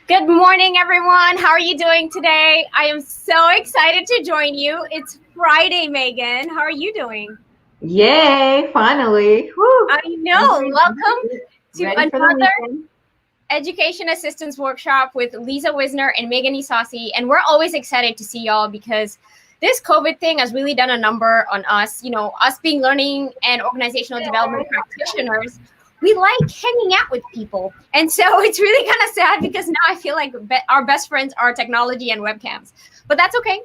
Good morning, everyone. How are you doing today? I am so excited to join you. It's Friday, Megan. How are you doing? Yay, finally. Woo. I know. Welcome to Ready for the another weekend. Education Assistance Workshop with Lisa Wisner and Megan Isasi. And we're always excited to see y'all because this COVID thing has really done a number on us. You know, us being learning and organizational development practitioners, we like hanging out with people. And so it's really kind of sad because now I feel like our best friends are technology and webcams. But that's okay,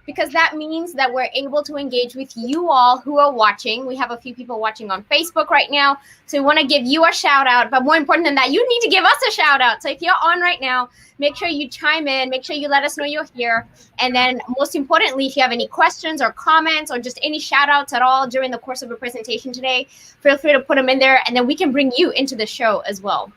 because that means that we're able to engage with you all who are watching. We have a few people watching on Facebook right now. So we want to give you a shout out. But more important than that, you need to give us a shout out. So if you're on right now, make sure you chime in. Make sure you let us know you're here. And then most importantly, if you have any questions or comments or just any shout outs at all during the course of a presentation today, feel free to put them in there. And then we can bring you into the show as well.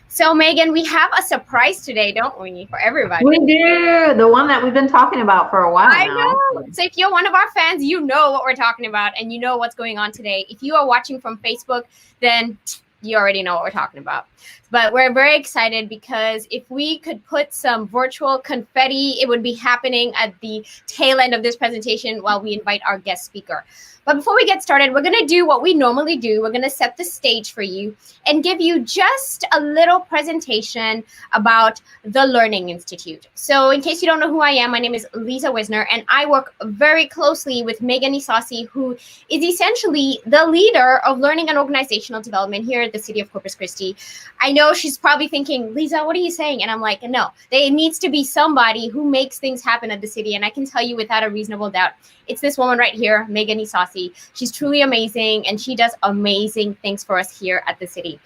So, Megan, we have a surprise today, don't we, for everybody? We do. The one that we've been talking about for a while now. I know. So if you're one of our fans, you know what we're talking about and you know what's going on today. If you are watching from Facebook, then you already know what we're talking about. But we're very excited because if we could put some virtual confetti, it would be happening at the tail end of this presentation while we invite our guest speaker. But before we get started, we're going to do what we normally do. We're going to set the stage for you and give you just a little presentation about the Learning Institute. So in case you don't know who I am, my name is Lisa Wisner, and I work very closely with Megan Isasi, who is essentially the leader of learning and organizational development here at the city of Corpus Christi. I know she's probably thinking, Lisa, what are you saying? And I'm like, no, there needs to be somebody who makes things happen at the city. And I can tell you without a reasonable doubt, it's this woman right here, Megan Isasi. She's truly amazing, and she does amazing things for us here at the city.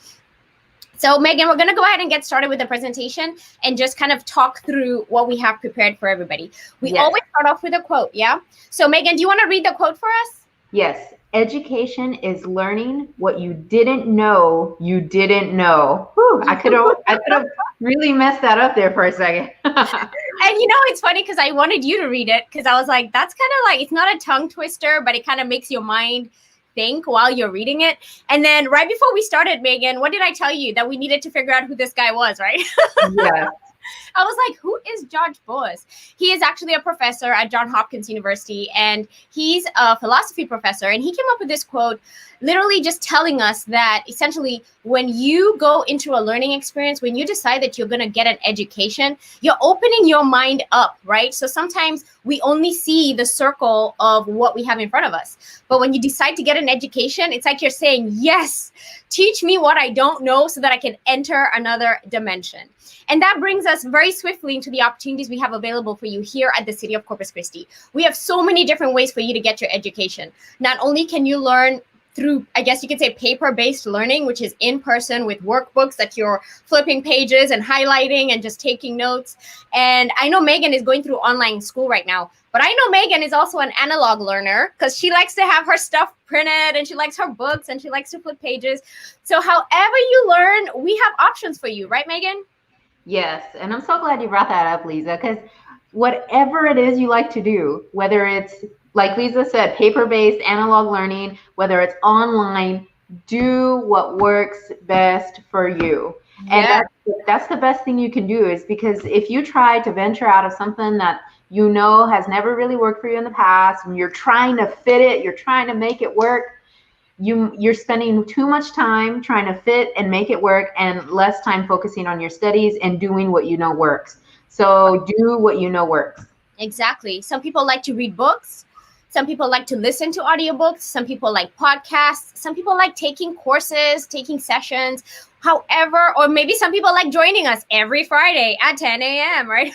So, Megan, we're going to go ahead and get started with the presentation and just kind of talk through what we have prepared for everybody. We always start off with a quote, yeah? So, Megan, do you want to read the quote for us? Yes. Education is learning what you didn't know you didn't know. Whew, I could have really messed that up there for a second. And you know, it's funny because I wanted you to read it because I was like, that's kind of like, it's not a tongue twister, but it kind of makes your mind think while you're reading it. And then right before we started, Megan, what did I tell you? That we needed to figure out who this guy was, right? Yeah. I was like, who is George Boas? He is actually a professor at Johns Hopkins University, and he's a philosophy professor. And he came up with this quote, literally just telling us that essentially when you go into a learning experience, when you decide that you're going to get an education, you're opening your mind up, right? So sometimes we only see the circle of what we have in front of us. But when you decide to get an education, it's like you're saying, yes, teach me what I don't know so that I can enter another dimension. And that brings us very swiftly into the opportunities we have available for you here at the city of Corpus Christi. We have so many different ways for you to get your education. Not only can you learn through, I guess you could say, paper-based learning, which is in person with workbooks that you're flipping pages and highlighting and just taking notes. And I know Megan is going through online school right now, but I know Megan is also an analog learner because she likes to have her stuff printed and she likes her books and she likes to flip pages. So however you learn, we have options for you, right, Megan? Yes, and I'm so glad you brought that up, Lisa, because whatever it is you like to do, whether it's, like Lisa said, paper-based, analog learning, whether it's online, do what works best for you. Yeah. And that's the best thing you can do, is because if you try to venture out of something that you know has never really worked for you in the past, and you're trying to fit it, you're trying to make it work, you're spending too much time trying to fit and make it work and less time focusing on your studies and doing what you know works. So do what you know works. Exactly. Some people like to read books. Some people like to listen to audiobooks. Some people like podcasts. Some people like taking courses, taking sessions. However, or maybe some people like joining us every Friday at 10 a.m., right?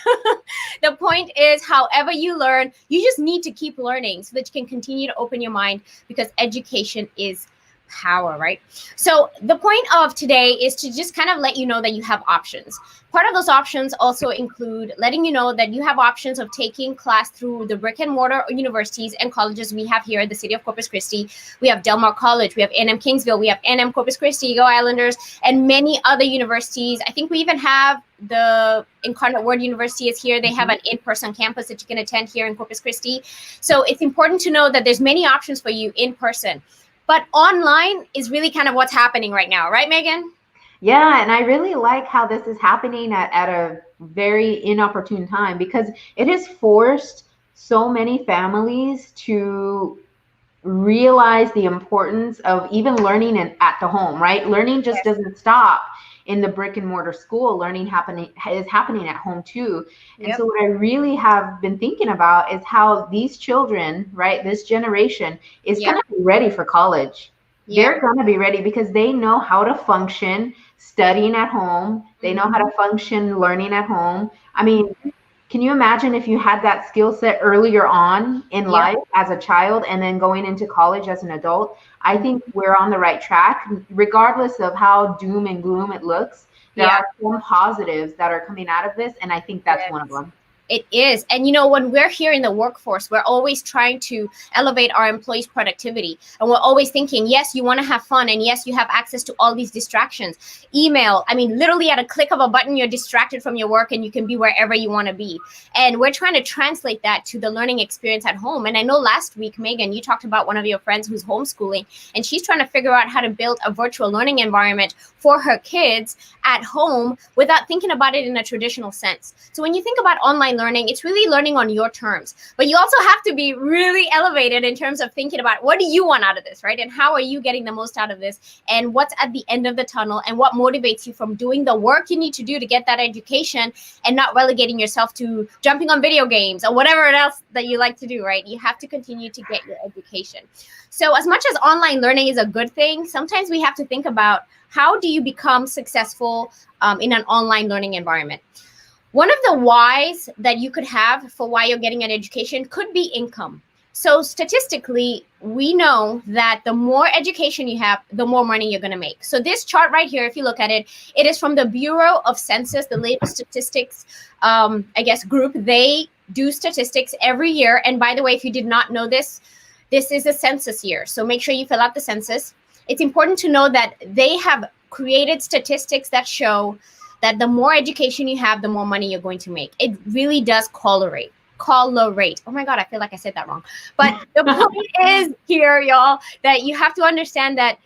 The point is, however you learn, you just need to keep learning so that you can continue to open your mind, because education is power, right? So the point of today is to just kind of let you know that you have options. Part of those options also include letting you know that you have options of taking class through the brick and mortar universities and colleges we have here at the city of Corpus Christi. We have Del Mar College, we have A&M Kingsville, we have A&M Corpus Christi, Go Islanders, and many other universities. I think we even have the Incarnate Word University is here. They have an in-person campus that you can attend here in Corpus Christi. So it's important to know that there's many options for you in person. But online is really kind of what's happening right now, right, Megan? Yeah, and I really like how this is happening at a very inopportune time, because it has forced so many families to realize the importance of even learning at the home, right? Learning just doesn't stop in the brick and mortar school. Learning is happening at home too. And so what I really have been thinking about is how these children, right, this generation is going to be ready for college. They're going to be ready because they know how to function studying at home. They know how to function learning at home. I mean, can you imagine if you had that skill set earlier on in life as a child and then going into college as an adult? I think we're on the right track, regardless of how doom and gloom it looks. There are some positives that are coming out of this, and I think that's one of them. It is. And, you know, when we're here in the workforce, we're always trying to elevate our employees' productivity. And we're always thinking, yes, you want to have fun. And yes, you have access to all these distractions. Email, I mean, literally at a click of a button, you're distracted from your work and you can be wherever you want to be. And we're trying to translate that to the learning experience at home. And I know last week, Megan, you talked about one of your friends who's homeschooling, and she's trying to figure out how to build a virtual learning environment for her kids at home without thinking about it in a traditional sense. So when you think about online learning, it's really learning on your terms, but you also have to be really elevated in terms of thinking about what do you want out of this, right? And how are you getting the most out of this, and what's at the end of the tunnel, and what motivates you from doing the work you need to do to get that education and not relegating yourself to jumping on video games or whatever else that you like to do, right? You have to continue to get your education. So as much as online learning is a good thing, sometimes we have to think about how do you become successful in an online learning environment. One of the whys that you could have for why you're getting an education could be income. So statistically, we know that the more education you have, the more money you're going to make. So this chart right here, if you look at it, it is from the Bureau of Census, the latest statistics, group. They do statistics every year. And by the way, if you did not know this, this is a census year. So make sure you fill out the census. It's important to know that they have created statistics that show that the more education you have, the more money you're going to make. It really does correlate. Oh my God, I feel like I said that wrong. But the point is here, y'all, that you have to understand that,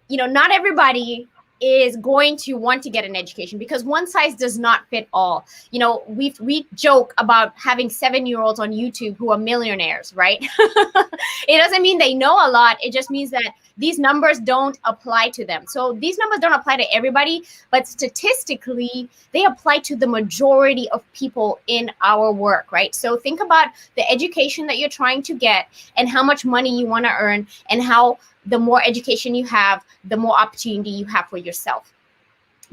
you know, not everybody is going to want to get an education because one size does not fit all. You know, we joke about having 7-year-olds on YouTube who are millionaires, right? It doesn't mean they know a lot. It just means that these numbers don't apply to them. So these numbers don't apply to everybody, but statistically, they apply to the majority of people in our work, right? So think about the education that you're trying to get and how much money you want to earn, and how the more education you have, the more opportunity you have for yourself.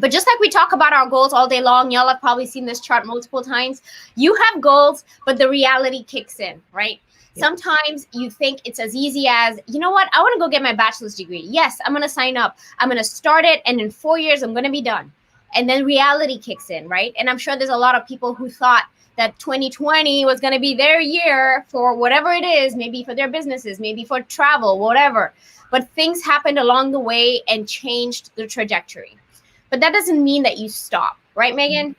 But just like we talk about our goals all day long, y'all have probably seen this chart multiple times. You have goals, but the reality kicks in, right? Sometimes you think it's as easy as, you know what, I want to go get my bachelor's degree. Yes, I'm going to sign up. I'm going to start it. And in 4 years, I'm going to be done. And then reality kicks in, right? And I'm sure there's a lot of people who thought that 2020 was going to be their year for whatever it is, maybe for their businesses, maybe for travel, whatever. But things happened along the way and changed the trajectory. But that doesn't mean that you stop, right, Megan?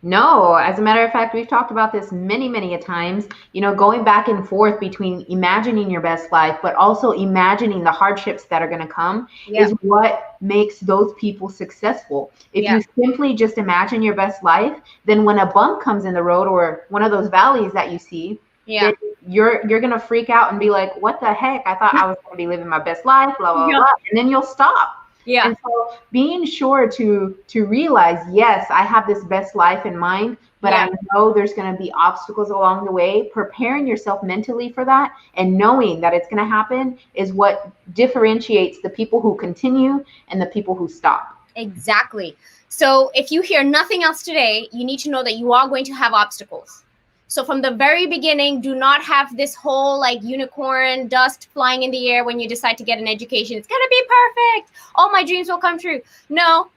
No, as a matter of fact, we've talked about this many a times, you know, going back and forth between imagining your best life, but also imagining the hardships that are going to come is what makes those people successful. If you simply just imagine your best life, then when a bump comes in the road or one of those valleys that you see, then you're going to freak out and be like, what the heck? I thought I was going to be living my best life, blah, blah, blah. And then you'll stop. Yeah. And so being sure to realize, yes, I have this best life in mind, but I know there's going to be obstacles along the way. Preparing yourself mentally for that and knowing that it's going to happen is what differentiates the people who continue and the people who stop. Exactly. So if you hear nothing else today, you need to know that you are going to have obstacles. So from the very beginning, do not have this whole like unicorn dust flying in the air when you decide to get an education. It's going to be perfect. All my dreams will come true. No,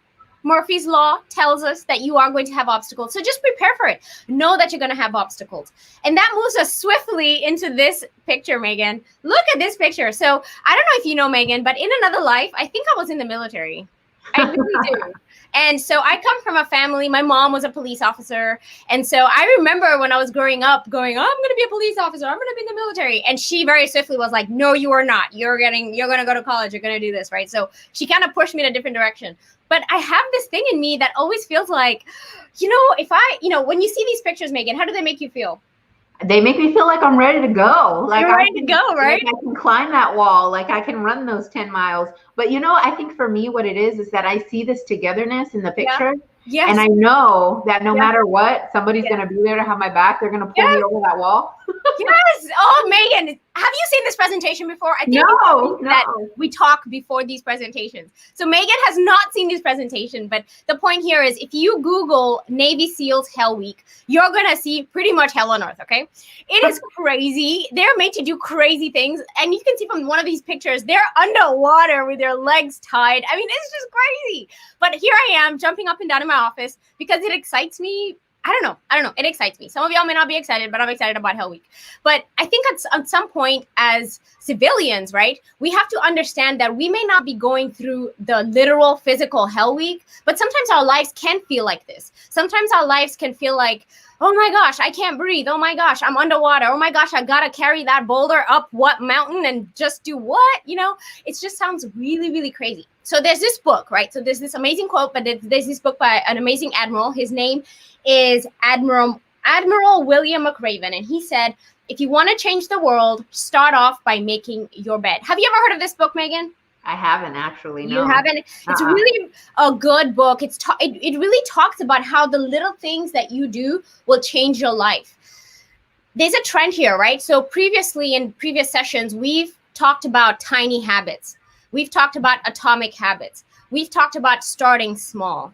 Murphy's Law tells us that you are going to have obstacles. So just prepare for it. Know that you're going to have obstacles. And that moves us swiftly into this picture, Megan. Look at this picture. So I don't know if you know, Megan, but in another life, I think I was in the military. I really do. And so I come from a family, my mom was a police officer. And so I remember when I was growing up going, oh, I'm going to be a police officer. I'm going to be in the military. And she very swiftly was like, no, you are not. You're going to go to college. You're going to do this, right? So she kind of pushed me in a different direction. But I have this thing in me that always feels like, when you see these pictures, Megan, how do they make you feel? They make me feel like I'm ready to go. Like you're ready to go, right? Like I can climb that wall. Like I can run those 10 miles. But I think for me, what it is that I see this togetherness in the picture. Yes. And I know that no matter what, somebody's going to be there to have my back. They're going to pull me over that wall. Yes. Oh, Megan, have you seen this presentation before? I think that we talk before these presentations. So Megan has not seen this presentation, but the point here is if you Google Navy SEALs Hell Week, you're going to see pretty much hell on earth, okay? It is crazy. They're made to do crazy things. And you can see from one of these pictures, they're underwater with their legs tied. I mean, it's just crazy. But here I am jumping up and down in my office because it excites me. I don't know. It excites me. Some of y'all may not be excited, but I'm excited about Hell Week. But I think at some point as civilians, right, we have to understand that we may not be going through the literal physical Hell Week, but sometimes our lives can feel like this. Sometimes our lives can feel like, oh my gosh, I can't breathe. Oh my gosh, I'm underwater. Oh my gosh, I got to carry that boulder up what mountain and just do what? It just sounds really, really crazy. So there's this book, right? So there's this amazing quote, but there's this book by an amazing admiral. His name is Admiral William McRaven. And he said, if you want to change the world, start off by making your bed. Have you ever heard of this book, Megan? I haven't actually. No. You haven't? It's really a good book. It really talks about how the little things that you do will change your life. There's a trend here, right? So previously in previous sessions, we've talked about tiny habits. We've talked about atomic habits. We've talked about starting small.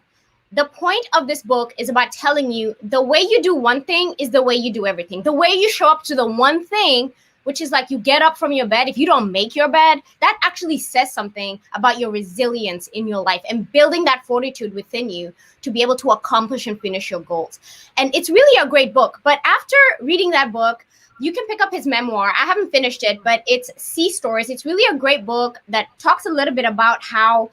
The point of this book is about telling you the way you do one thing is the way you do everything. The way you show up to the one thing, which is like you get up from your bed. If you don't make your bed, that actually says something about your resilience in your life and building that fortitude within you to be able to accomplish and finish your goals. And it's really a great book. But after reading that book, you can pick up his memoir. I haven't finished it, but it's Sea Stories. It's really a great book that talks a little bit about how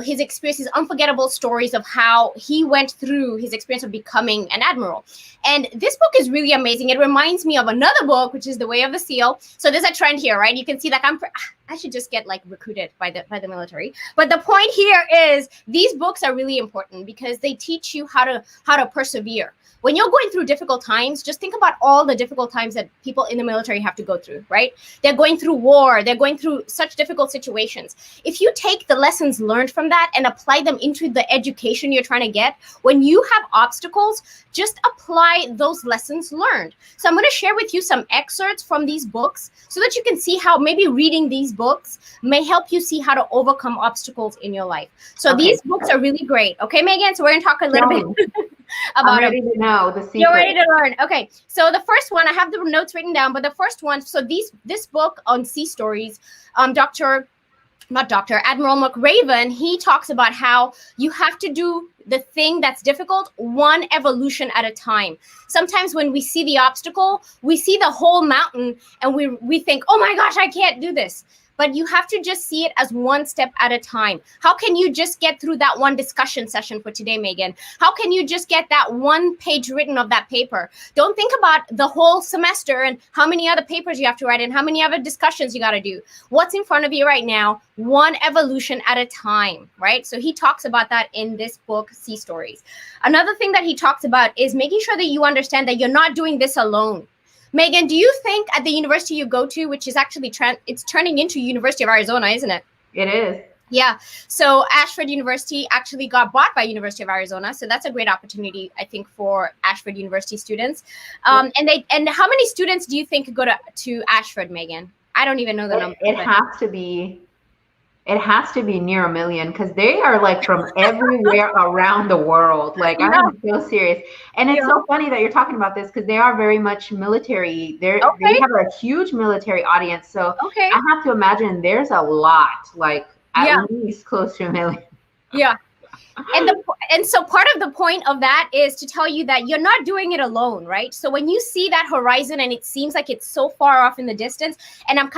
his experience, his unforgettable stories of how he went through his experience of becoming an admiral. And this book is really amazing. It reminds me of another book, which is The Way of the Seal. So there's a trend here, right? You can see like I should just get like recruited by the military. But the point here is these books are really important because they teach you how to persevere. When you're going through difficult times, just think about all the difficult times that people in the military have to go through, right? They're going through war. They're going through such difficult situations. If you take the lessons learned from that and apply them into the education you're trying to get, when you have obstacles, just apply those lessons learned. So I'm going to share with you some excerpts from these books so that you can see how maybe reading these books may help you see how to overcome obstacles in your life. So These books are really great. Okay, Megan? So we're going to talk a little bit about I'm ready to know the secret. You're ready to learn. Okay. So the first one, I have the notes written down, but the first one, so this book on Sea Stories, Admiral McRaven, he talks about how you have to do the thing that's difficult one evolution at a time. Sometimes when we see the obstacle, we see the whole mountain and we think, oh my gosh, I can't do this. But you have to just see it as one step at a time. How can you just get through that one discussion session for today, Megan? How can you just get that one page written of that paper? Don't think about the whole semester and how many other papers you have to write and how many other discussions you got to do. What's in front of you right now, one evolution at a time, right? So he talks about that in this book, Sea Stories. Another thing that he talks about is making sure that you understand that you're not doing this alone. Megan, do you think at the university you go to, which is actually it's turning into University of Arizona, isn't it? It is. Yeah. So Ashford University actually got bought by University of Arizona. So that's a great opportunity, I think, for Ashford University students. And how many students do you think go to Ashford, Megan? I don't even know the number. It has to be near 1 million because they are like from everywhere around the world. Like I'm so serious. And it's so funny that you're talking about this because they are very much military. They have a huge military audience. So I have to imagine there's a lot, like at least close to 1 million. Yeah. And so part of the point of that is to tell you that you're not doing it alone, right? So when you see that horizon and it seems like it's so far off in the distance, and I'm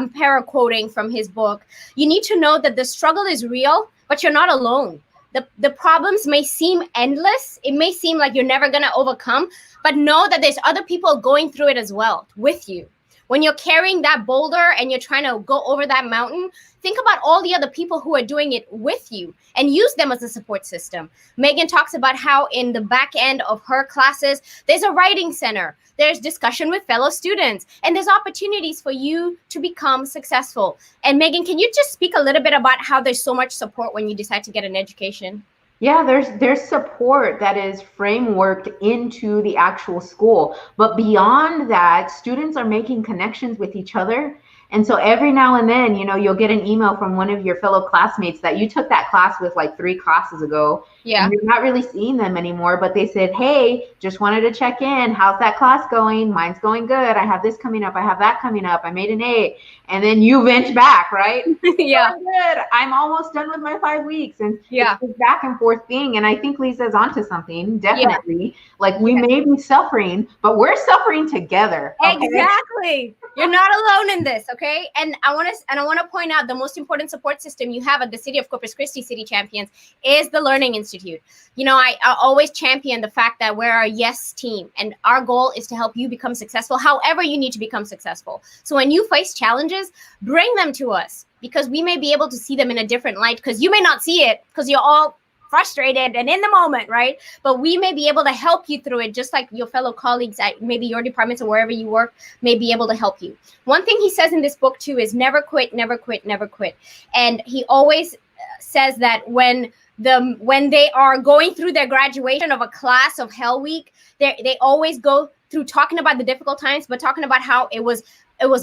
para-quoting from his book, you need to know that the struggle is real, but you're not alone. The problems may seem endless. It may seem like you're never going to overcome, but know that there's other people going through it as well with you. When you're carrying that boulder and you're trying to go over that mountain, think about all the other people who are doing it with you and use them as a support system. Megan talks about how in the back end of her classes, there's a writing center, there's discussion with fellow students, and there's opportunities for you to become successful. And Megan, can you just speak a little bit about how there's so much support when you decide to get an education? Yeah, there's support that is frameworked into the actual school. But beyond that, students are making connections with each other. And so every now and then, you'll get an email from one of your fellow classmates that you took that class with like 3 classes ago. Yeah. And you're not really seeing them anymore, but they said, hey, just wanted to check in. How's that class going? Mine's going good. I have this coming up. I have that coming up. I made an A. And then you vent back, right? Yeah. Good. I'm almost done with my 5 weeks. And yeah, it's this back and forth thing. And I think Lisa's onto something, definitely. Yeah. Like we may be suffering, but we're suffering together. Okay? Exactly. You're not alone in this, okay? And I want to point out the most important support system you have at the City of Corpus Christi City Champions is the Learning Institute. I always champion the fact that we're a yes team, and our goal is to help you become successful however you need to become successful. So when you face challenges, bring them to us because we may be able to see them in a different light because you may not see it because you're all frustrated and in the moment, right? But we may be able to help you through it, just like your fellow colleagues at maybe your departments or wherever you work may be able to help you. One thing he says in this book too is never quit, never quit, never quit. And he always says that when they are going through their graduation of a class of Hell Week, they always go through talking about the difficult times, but talking about how it was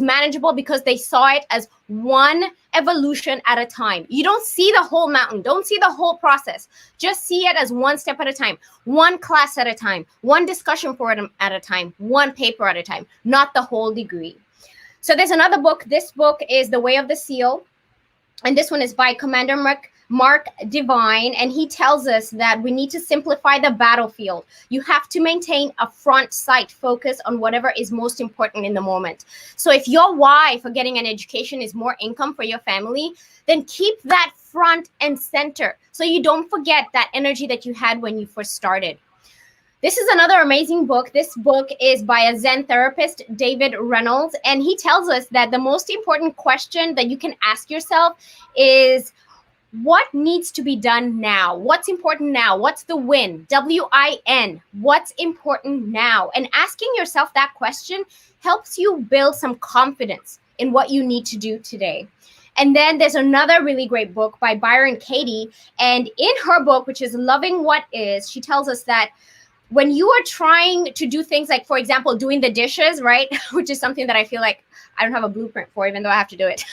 manageable because they saw it as one evolution at a time. You don't see the whole mountain. Don't see the whole process. Just see it as one step at a time, one class at a time, one discussion forum at a time, one paper at a time, not the whole degree. So there's another book. This book is The Way of the Seal. And this one is by Commander Mark Devine, and he tells us that we need to simplify the battlefield. You have to maintain a front sight focus on whatever is most important in the moment. So if your why for getting an education is more income for your family, then keep that front and center so you don't forget that energy that you had when you first started. This is another amazing book. This book is by a Zen therapist, David Reynolds, and he tells us that the most important question that you can ask yourself is, what needs to be done now? What's important now? What's the win? W-I-N. What's important now? And asking yourself that question helps you build some confidence in what you need to do today. And then there's another really great book by Byron Katie. And in her book, which is Loving What Is, she tells us that when you are trying to do things like, for example, doing the dishes, right? Which is something that I feel like I don't have a blueprint for, even though I have to do it.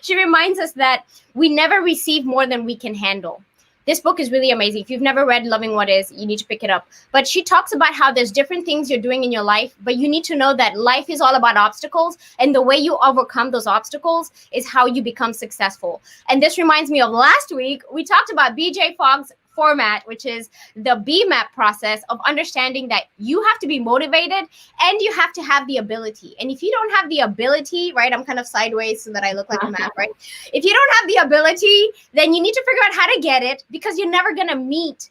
She reminds us that we never receive more than we can handle. This book is really amazing. If you've never read Loving What Is, you need to pick it up. But she talks about how there's different things you're doing in your life, but you need to know that life is all about obstacles. And the way you overcome those obstacles is how you become successful. And this reminds me of last week, we talked about BJ Fogg's format, which is the BMAP process of understanding that you have to be motivated and you have to have the ability. And if you don't have the ability, right, I'm kind of sideways so that I look like a map, right? If you don't have the ability, then you need to figure out how to get it because you're never going to meet,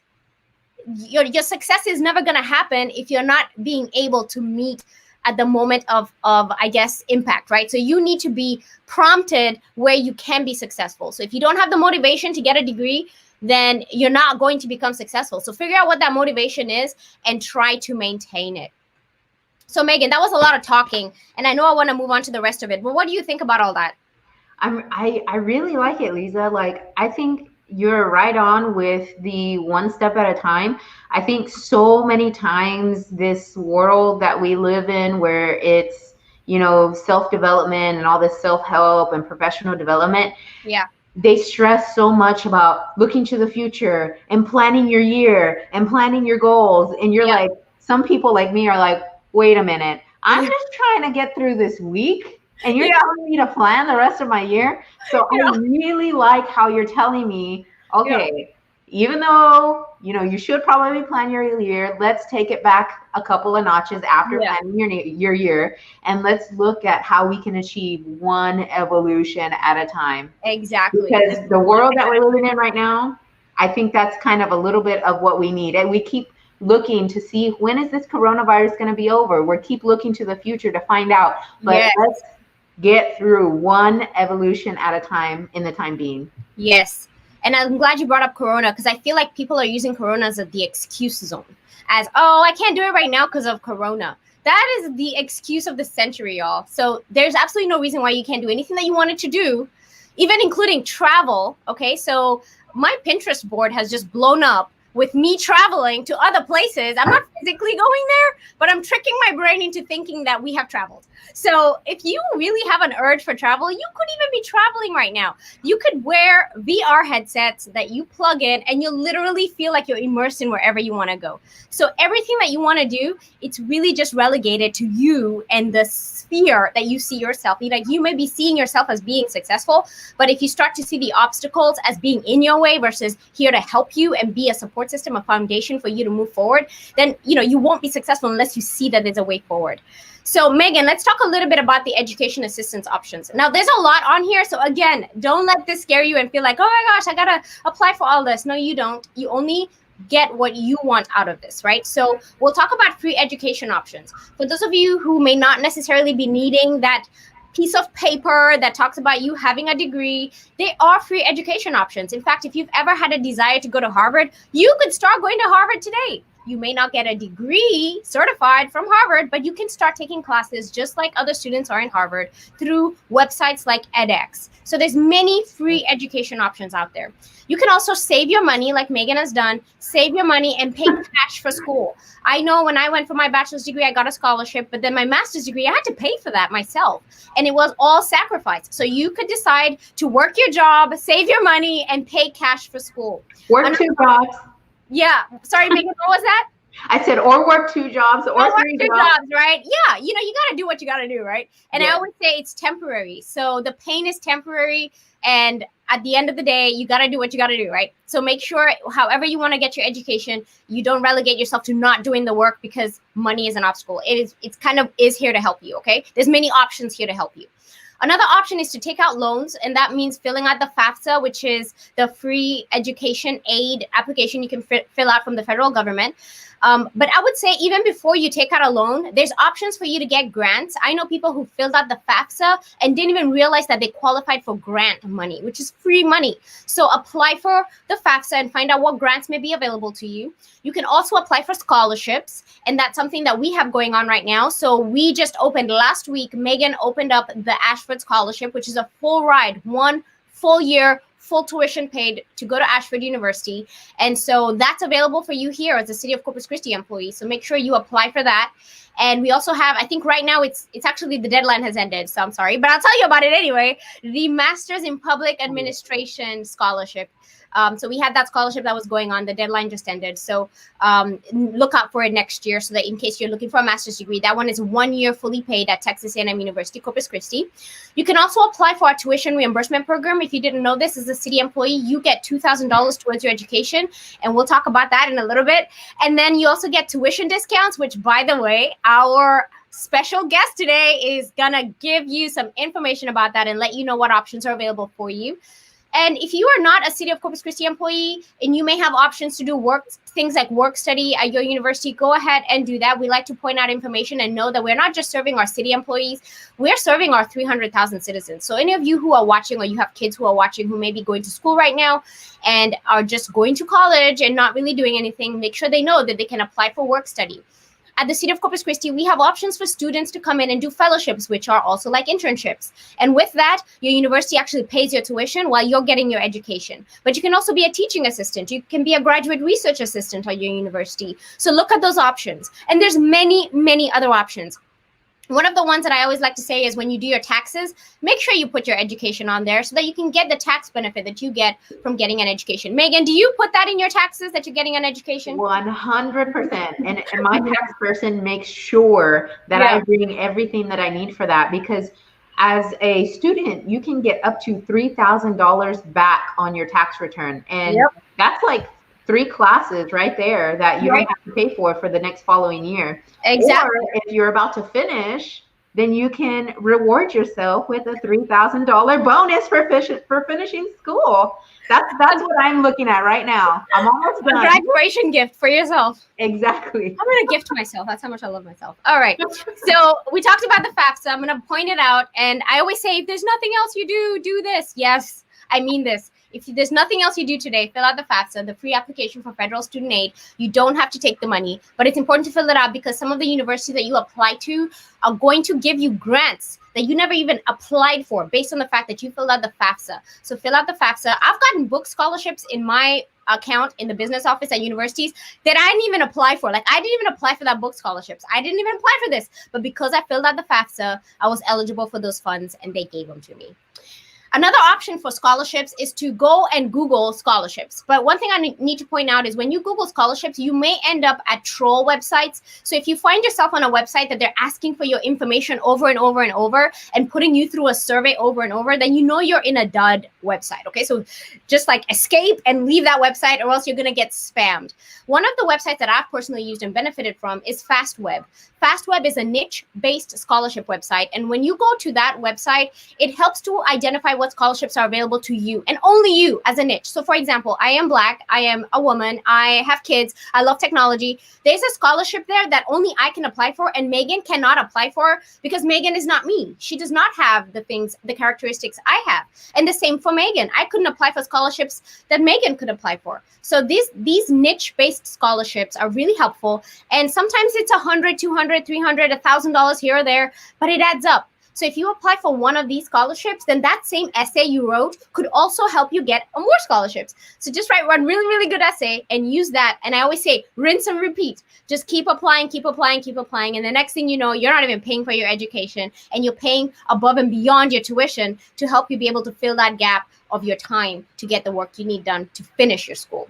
your success is never going to happen if you're not being able to meet at the moment of, I guess, impact, right? So you need to be prompted where you can be successful. So if you don't have the motivation to get a degree, then you're not going to become successful. So figure out what that motivation is and try to maintain it. So Megan, that was a lot of talking, and I know I want to move on to the rest of it, but what do you think about all that? I really like it, Lisa. Like, I think you're right on with the one step at a time. I think so many times this world that we live in where it's, self-development and all this self-help and professional development. Yeah. They stress so much about looking to the future and planning your year and planning your goals. And you're like, some people like me are like, wait a minute, I'm just trying to get through this week and you're telling me to plan the rest of my year. So I really like how you're telling me, okay, even though, you should probably plan your year, let's take it back a couple of notches after planning your year. And let's look at how we can achieve one evolution at a time. Exactly. Because the world that we're living in right now, I think that's kind of a little bit of what we need. And we keep looking to see, when is this coronavirus going to be over? We keep looking to the future to find out. But yes. Let's get through one evolution at a time in the time being. Yes. And I'm glad you brought up Corona, because I feel like people are using Corona as the excuse zone. As, oh, I can't do it right now because of Corona. That is the excuse of the century, y'all. So there's absolutely no reason why you can't do anything that you wanted to do, even including travel. Okay, so my Pinterest board has just blown up with me traveling to other places. I'm not physically going there, but I'm tricking my brain into thinking that we have traveled. So if you really have an urge for travel, you could even be traveling right now. You could wear VR headsets that you plug in, and you'll literally feel like you're immersed in wherever you want to go. So everything that you want to do, it's really just relegated to you and the sphere that you see yourself. Like, you may be seeing yourself as being successful, but if you start to see the obstacles as being in your way versus here to help you and be a support system, a foundation for you to move forward, then you won't be successful unless you see that there's a way forward. So Megan, let's talk a little bit about the education assistance options. Now, there's a lot on here. So again, don't let this scare you and feel like, oh my gosh, I got to apply for all this. No, you don't. You only get what you want out of this, right? So we'll talk about free education options. For those of you who may not necessarily be needing that piece of paper that talks about you having a degree, they are free education options. In fact, if you've ever had a desire to go to Harvard, you could start going to Harvard today. You may not get a degree certified from Harvard, but you can start taking classes just like other students are in Harvard through websites like edX. So there's many free education options out there. You can also save your money like Megan has done, save your money and pay cash for school. I know when I went for my bachelor's degree, I got a scholarship, but then my master's degree, I had to pay for that myself. And it was all sacrifice. So you could decide to work your job, save your money, and pay cash for school. Work 2 jobs. Yeah. Sorry, Megan, what was that? I said, or work 2 jobs or 3 jobs. Right? Yeah. You got to do what you got to do, right? And yeah. I always say it's temporary. So the pain is temporary. And at the end of the day, you got to do what you got to do, right? So make sure, however you want to get your education, you don't relegate yourself to not doing the work because money is an obstacle. It's kind of is here to help you, okay? There's many options here to help you. Another option is to take out loans, and that means filling out the FAFSA, which is the free education aid application you can fill out from the federal government. But I would say even before you take out a loan, there's options for you to get grants. I know people who filled out the FAFSA and didn't even realize that they qualified for grant money, which is free money. So apply for the FAFSA and find out what grants may be available to you. You can also apply for scholarships, and that's something that we have going on right now. So we just opened last week. Megan opened up the Ashford Scholarship, which is a full ride, 1 full year, full tuition paid to go to Ashford University. And so that's available for you here as a City of Corpus Christi employee. So make sure you apply for that. And we also have, I think right now it's actually the deadline has ended. So I'm sorry, but I'll tell you about it anyway. The Masters in Public Administration Scholarship. So we had that scholarship that was going on. The deadline just ended. So look out for it next year so that in case you're looking for a master's degree, that one is 1 year fully paid at Texas A&M University, Corpus Christi. You can also apply for our tuition reimbursement program. If you didn't know this, as a city employee, you get $2,000 towards your education. And we'll talk about that in a little bit. And then you also get tuition discounts, which, by the way, our special guest today is going to give you some information about that and let you know what options are available for you. And if you are not a City of Corpus Christi employee and you may have options to do things like work study at your university, go ahead and do that. We like to point out information and know that we're not just serving our city employees, we're serving our 300,000 citizens. So any of you who are watching, or you have kids who are watching who may be going to school right now and are just going to college and not really doing anything, make sure they know that they can apply for work study. At the City of Corpus Christi, we have options for students to come in and do fellowships, which are also like internships. And with that, your university actually pays your tuition while you're getting your education. But you can also be a teaching assistant. You can be a graduate research assistant at your university. So look at those options. And there's many, many other options. One of the ones that I always like to say is when you do your taxes, make sure you put your education on there so that you can get the tax benefit that you get from getting an education. Megan, do you put that in your taxes that you're getting an education? 100%. And my tax person makes sure that I bring everything that I need for that, because as a student, you can get up to $3,000 back on your tax return. And that's like 3 classes right there that you don't have to pay for the next following year. Exactly. Or if you're about to finish, then you can reward yourself with a $3,000 bonus for finishing school. That's what I'm looking at right now. I'm almost done. A graduation gift for yourself. Exactly. I'm going to gift myself. That's how much I love myself. All right. So we talked about the FAFSA. I'm going to point it out. And I always say, if there's nothing else you do this. Yes, I mean this. If there's nothing else you do today, fill out the FAFSA, the free application for federal student aid. You don't have to take the money, but it's important to fill it out because some of the universities that you apply to are going to give you grants that you never even applied for based on the fact that you filled out the FAFSA. So fill out the FAFSA. I've gotten book scholarships in my account in the business office at universities that I didn't even apply for. Like I didn't even apply for that book scholarships. I didn't even apply for this, but because I filled out the FAFSA, I was eligible for those funds and they gave them to me. Another option for scholarships is to go and Google scholarships. But one thing I need to point out is when you Google scholarships, you may end up at troll websites. So if you find yourself on a website that they're asking for your information over and over and over and putting you through a survey over and over, then you know you're in a dud website. Okay, so just like escape and leave that website or else you're going to get spammed. One of the websites that I've personally used and benefited from is FastWeb. FastWeb is a niche-based scholarship website. And when you go to that website, it helps to identify what scholarships are available to you and only you as a niche. So for example, I am Black, I am a woman, I have kids, I love technology. There's a scholarship there that only I can apply for and Megan cannot apply for because Megan is not me. She does not have the characteristics I have. And the same for Megan. I couldn't apply for scholarships that Megan could apply for. So these niche-based scholarships are really helpful. And sometimes it's $100, $200, $300, $1,000 here or there, but it adds up. So if you apply for one of these scholarships, then that same essay you wrote could also help you get more scholarships. So just write one really, really good essay and use that. And I always say, rinse and repeat. Just keep applying, keep applying, keep applying. And the next thing you know, you're not even paying for your education and you're paying above and beyond your tuition to help you be able to fill that gap of your time to get the work you need done to finish your school.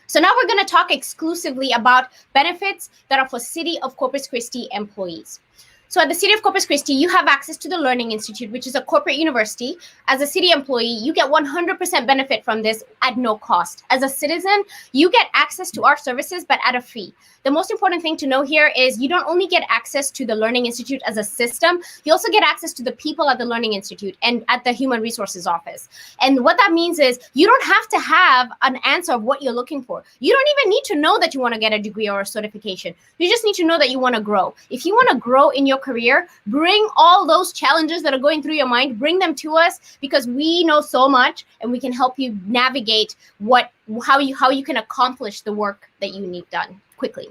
So now we're going to talk exclusively about benefits that are for City of Corpus Christi employees. So at the City of Corpus Christi, you have access to the Learning Institute, which is a corporate university. As a city employee, you get 100% benefit from this at no cost. As a citizen, you get access to our services, but at a fee. The most important thing to know here is you don't only get access to the Learning Institute as a system, you also get access to the people at the Learning Institute and at the Human Resources Office. And what that means is you don't have to have an answer of what you're looking for. You don't even need to know that you want to get a degree or a certification. You just need to know that you want to grow. If you want to grow in your career, bring all those challenges that are going through your mind, bring them to us because we know so much and we can help you navigate how you can accomplish the work that you need done quickly.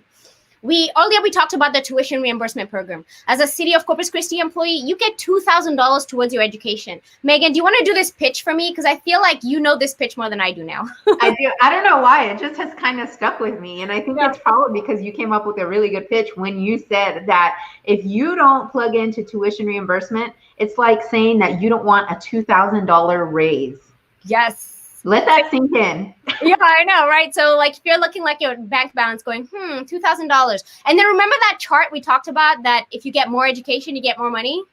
Earlier we talked about the tuition reimbursement program. As a City of Corpus Christi employee, you get $2,000 towards your education. Megan, do you want to do this pitch for me? Because I feel like you know this pitch more than I do now. I do. I don't know why. It just has kind of stuck with me. And I think it's probably because you came up with a really good pitch when you said that if you don't plug into tuition reimbursement, it's like saying that you don't want a $2,000 raise. Yes. Let that sink in. Yeah, I know, right? So like if you're looking like your bank balance going, $2,000. And then remember that chart we talked about that if you get more education, you get more money?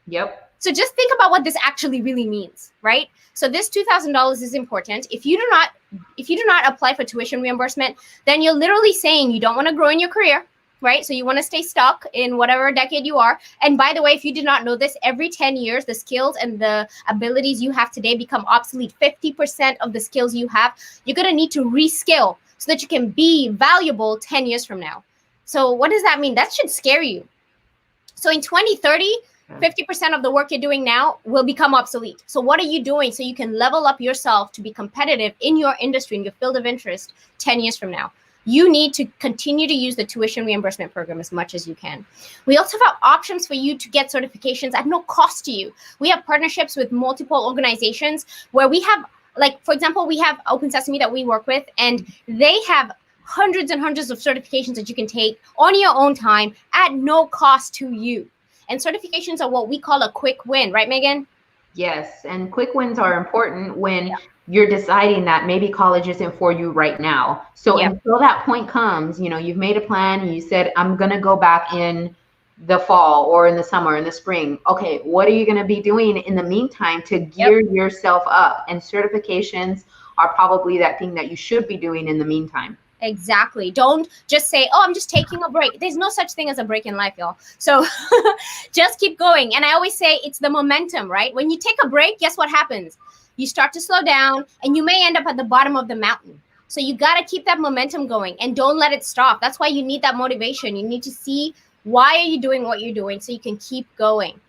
Yep. So just think about what this actually really means, right? So this $2,000 is important. If you do not apply for tuition reimbursement, then you're literally saying you don't want to grow in your career, right? So you want to stay stuck in whatever decade you are. And by the way, if you did not know this, every 10 years, the skills and the abilities you have today become obsolete. 50% of the skills you have, you're going to need to reskill so that you can be valuable 10 years from now. So what does that mean? That should scare you. So in 2030, 50% of the work you're doing now will become obsolete. So what are you doing so you can level up yourself to be competitive in your industry, in your field of interest 10 years from now? You need to continue to use the tuition reimbursement program as much as you can. We also have options for you to get certifications at no cost to you. We have partnerships with multiple organizations where we have, like, for example, we have Open Sesame that we work with, and they have hundreds and hundreds of certifications that you can take on your own time at no cost to you. And certifications are what we call a quick win, right, Megan? Yes, and quick wins are important when you're deciding that maybe college isn't for you right now. So until that point comes, you've made a plan and you said, I'm going to go back in the fall or in the summer, in the spring. Okay, what are you going to be doing in the meantime to gear yourself up? And certifications are probably that thing that you should be doing in the meantime. Exactly. Don't just say, oh, I'm just taking a break. There's no such thing as a break in life, y'all. So just keep going. And I always say it's the momentum, right? When you take a break, guess what happens? You start to slow down and you may end up at the bottom of the mountain. So you got to keep that momentum going and don't let it stop. That's why you need that motivation. You need to see why are you doing what you're doing so you can keep going.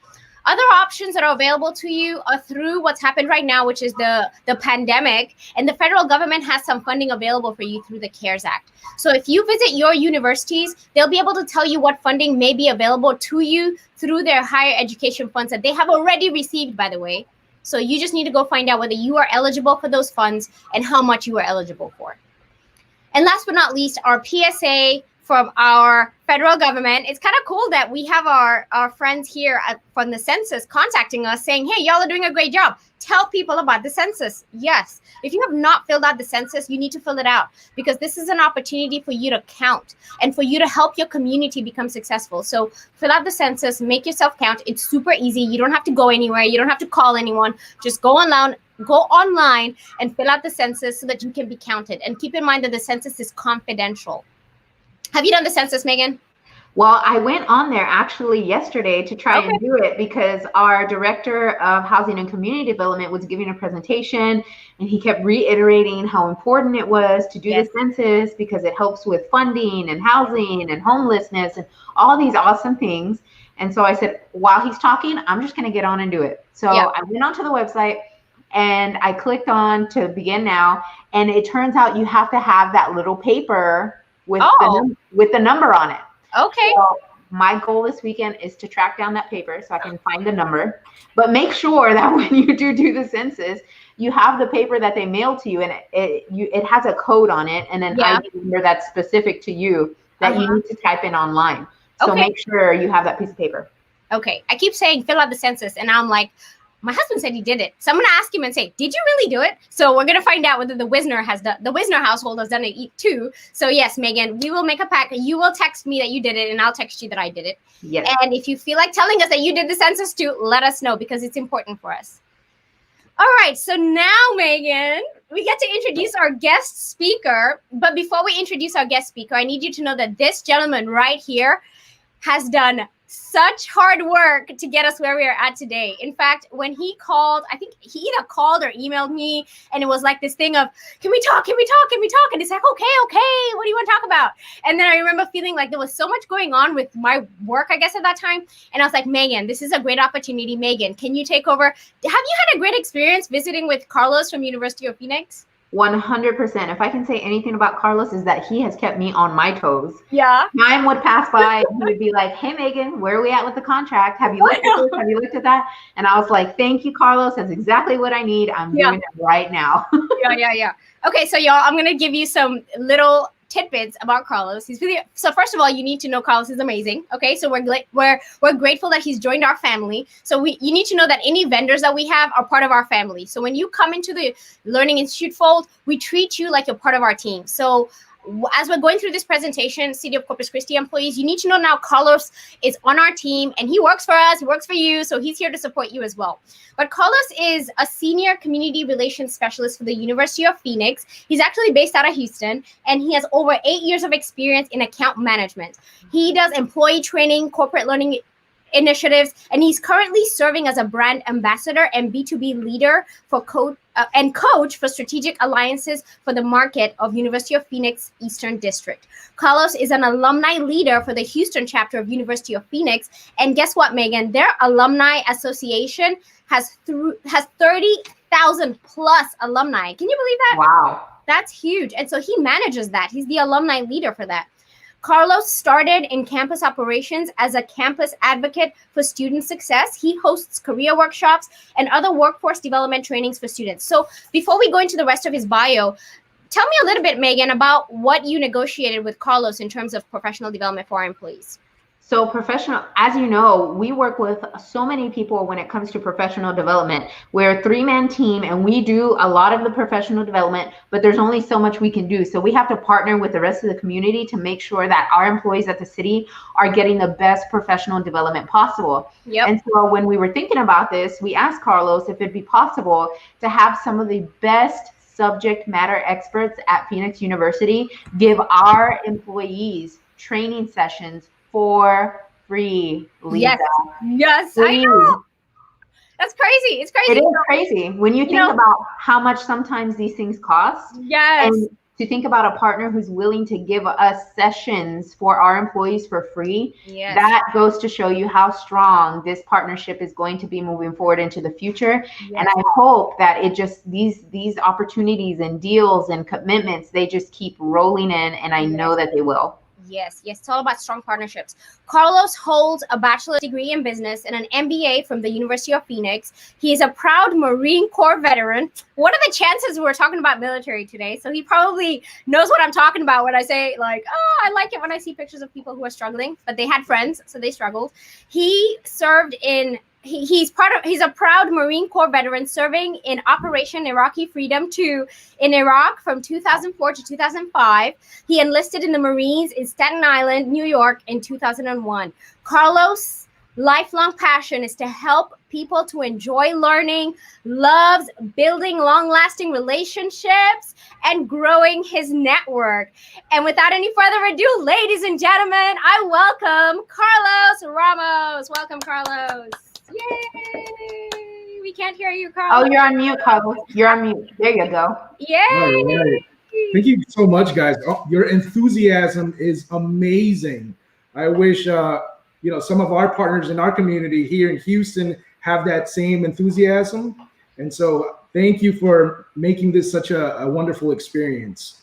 Other options that are available to you are through what's happened right now, which is the pandemic, and the federal government has some funding available for you through the CARES Act. So if you visit your universities, they'll be able to tell you what funding may be available to you through their higher education funds that they have already received, by the way. So you just need to go find out whether you are eligible for those funds and how much you are eligible for. And last but not least, our PSA from our federal government. It's kind of cool that we have our friends here from the census contacting us saying, hey, y'all are doing a great job. Tell people about the census. Yes. If you have not filled out the census, you need to fill it out because this is an opportunity for you to count and for you to help your community become successful. So fill out the census, make yourself count. It's super easy. You don't have to go anywhere. You don't have to call anyone. Just go online and fill out the census so that you can be counted. And keep in mind that the census is confidential. Have you done the census, Megan? Well, I went on there actually yesterday to try and do it because our director of housing and community development was giving a presentation and he kept reiterating how important it was to do the census because it helps with funding and housing and homelessness and all these awesome things. And so I said, while he's talking, I'm just going to get on and do it. So I went onto the website and I clicked on to begin now. And it turns out you have to have that little paper with the number on it. Okay. So my goal this weekend is to track down that paper so I can find the number. But make sure that when you do the census, you have the paper that they mail to you, and it has a code on it and an ID number that's specific to you that you need to type in online. So make sure you have that piece of paper. Okay. I keep saying fill out the census, and I'm like, my husband said he did it. So I'm going to ask him and say, did you really do it? So we're going to find out whether the Wisner household has done it too. So yes, Megan, we will make a pact. You will text me that you did it and I'll text you that I did it. Yes. And if you feel like telling us that you did the census too, let us know because it's important for us. All right. So now, Megan, we get to introduce our guest speaker. But before we introduce our guest speaker, I need you to know that this gentleman right here has done such hard work to get us where we are at today. In fact, when he called, I think he either called or emailed me, and it was like this thing of, can we talk? Can we talk? Can we talk? And it's like, okay, what do you want to talk about? And then I remember feeling like there was so much going on with my work, I guess, at that time. And I was like, Megan, this is a great opportunity. Megan, can you take over? Have you had a great experience visiting with Carlos from University of Phoenix? 100%. If I can say anything about Carlos is that he has kept me on my toes. Yeah. Time would pass by and he would be like, hey, Megan, where are we at with the contract? Have you looked at this? Have you looked at that? And I was like, thank you, Carlos. That's exactly what I need. I'm doing it right now. Yeah. Okay, so y'all, I'm going to give you some little tidbits about Carlos. So first of all, you need to know Carlos is amazing. Okay, so we're grateful that he's joined our family. So you need to know that any vendors that we have are part of our family. So when you come into the Learning Institute fold, we treat you like you're part of our team. So as we're going through this presentation, City of Corpus Christi employees, you need to know now Carlos is on our team and he works for us, he works for you, so he's here to support you as well. But Carlos is a senior community relations specialist for the University of Phoenix. He's actually based out of Houston, and he has over 8 years of experience in account management. He does employee training, corporate learning initiatives, and he's currently serving as a brand ambassador and B2B leader for coach for strategic alliances for the market of University of Phoenix Eastern District. Carlos is an alumni leader for the Houston chapter of University of Phoenix, and guess what, Megan? Their alumni association has 30,000 plus alumni. Can you believe that? Wow. That's huge. And so he manages that. He's the alumni leader for that. Carlos started in campus operations as a campus advocate for student success. He hosts career workshops and other workforce development trainings for students. So before we go into the rest of his bio, tell me a little bit, Megan, about what you negotiated with Carlos in terms of professional development for our employees. So professional, as you know, we work with so many people when it comes to professional development. We're a 3-man team and we do a lot of the professional development, but there's only so much we can do. So we have to partner with the rest of the community to make sure that our employees at the city are getting the best professional development possible. Yep. And so when we were thinking about this, we asked Carlos if it'd be possible to have some of the best subject matter experts at Phoenix University give our employees training sessions for free, Lisa. Yes, Free. I know. That's crazy. It's crazy. It is crazy when you think about how much sometimes these things cost. Yes. And to think about a partner who's willing to give us sessions for our employees for free, that goes to show you how strong this partnership is going to be moving forward into the future. And I hope that it just, these opportunities and deals and commitments, they just keep rolling in, and I know that they will. Yes, it's all about strong partnerships. Carlos holds a bachelor's degree in business and an MBA from the University of Phoenix. He is a proud Marine Corps veteran. What are the chances we're talking about military today? So he probably knows what I'm talking about when I say, like, oh, I like it when I see pictures of people who are struggling, but they had friends, so they struggled. He served in He's a proud Marine Corps veteran serving in Operation Iraqi Freedom II in Iraq from 2004 to 2005. He enlisted in the Marines in Staten Island, New York in 2001. Carlos' lifelong passion is to help people to enjoy learning, loves building long-lasting relationships, and growing his network. And without any further ado, ladies and gentlemen, I welcome Carlos Ramos. Welcome, Carlos. Yay! We can't hear you, Carlos. Oh, you're on mute, Carlos. You're on mute. There you go. Yay! All right. Thank you so much, guys. Oh, your enthusiasm is amazing. I wish some of our partners in our community here in Houston have that same enthusiasm. And so thank you for making this such a wonderful experience.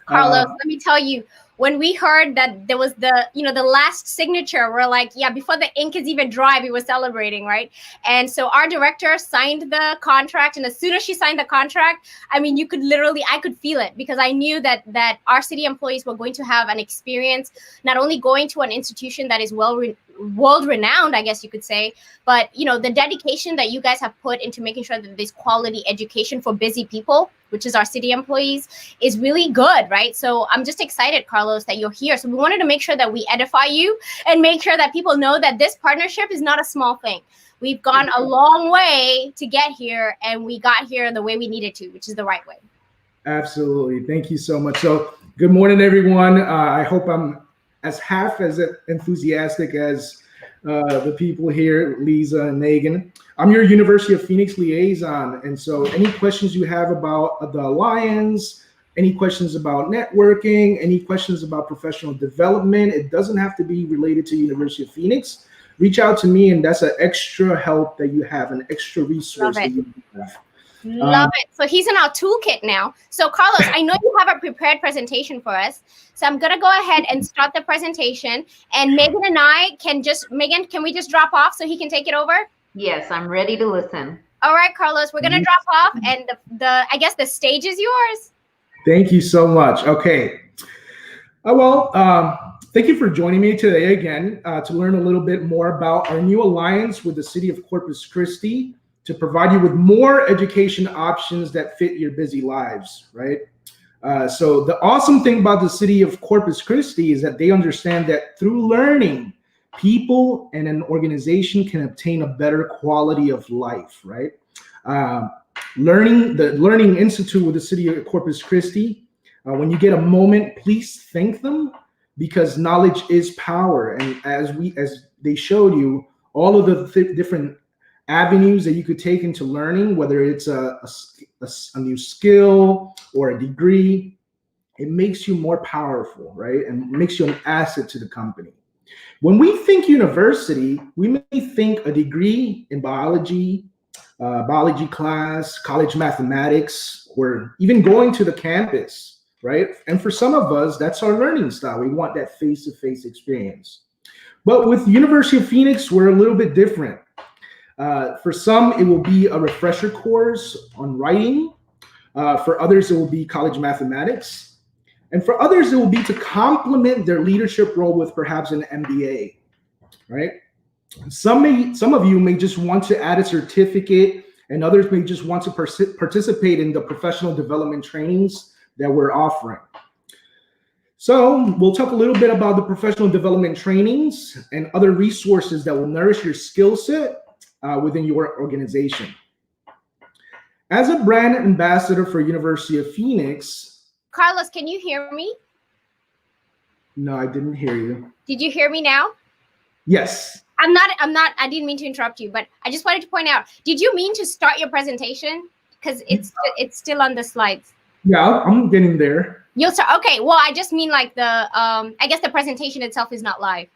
Carlos, let me tell you, when we heard that there was the last signature, we're like, yeah, before the ink is even dry, we were celebrating, right? And so our director signed the contract. And as soon as she signed the contract, I mean, I could feel it, because I knew that our city employees were going to have an experience, not only going to an institution that is world renowned, I guess you could say, but the dedication that you guys have put into making sure that this quality education for busy people, which is our city employees, is really good, right? So I'm just excited, Carlos, that you're here. So we wanted to make sure that we edify you and make sure that people know that this partnership is not a small thing. We've gone a long way to get here, and we got here the way we needed to, which is the right way. Absolutely. Thank you so much. So good morning, everyone. I hope I'm half as enthusiastic as the people here, Lisa and Megan. I'm your University of Phoenix liaison. And so any questions you have about the Alliance, any questions about networking, any questions about professional development, it doesn't have to be related to University of Phoenix. Reach out to me, and that's an extra help that you have, an extra resource that you have. Love it. So he's in our toolkit now. So Carlos, I know you have a prepared presentation for us. So I'm going to go ahead and start the presentation. And Megan and I can we just drop off so he can take it over? Yes, I'm ready to listen. All right, Carlos, we're going to drop off, and I guess the stage is yours. Thank you so much. Okay. Thank you for joining me today again to learn a little bit more about our new alliance with the city of Corpus Christi, to provide you with more education options that fit your busy lives, right? So the awesome thing about the city of Corpus Christi is that they understand that through learning, people and an organization can obtain a better quality of life, right? The Learning Institute with the city of Corpus Christi, when you get a moment, please thank them, because knowledge is power. And as they showed you, all of the different avenues that you could take into learning, whether it's a new skill or a degree, it makes you more powerful, right? And makes you an asset to the company. When we think university, we may think a degree in biology class, college mathematics, or even going to the campus, right? And for some of us, that's our learning style. We want that face-to-face experience. But with University of Phoenix, we're a little bit different. For some, it will be a refresher course on writing. For others, it will be college mathematics. And for others, it will be to complement their leadership role with perhaps an MBA, right? Some of you may just want to add a certificate, and others may just want to participate in the professional development trainings that we're offering. So we'll talk a little bit about the professional development trainings and other resources that will nourish your skill set within your organization. As a brand ambassador for University of Phoenix. Carlos, can you hear me? No, I didn't hear you. Did you hear me now? Yes. I didn't mean to interrupt you, but I just wanted to point out, did you mean to start your presentation? Because it's still on the slides. Yeah, I'm getting there. You'll start. Okay, well, I just mean like I guess the presentation itself is not live.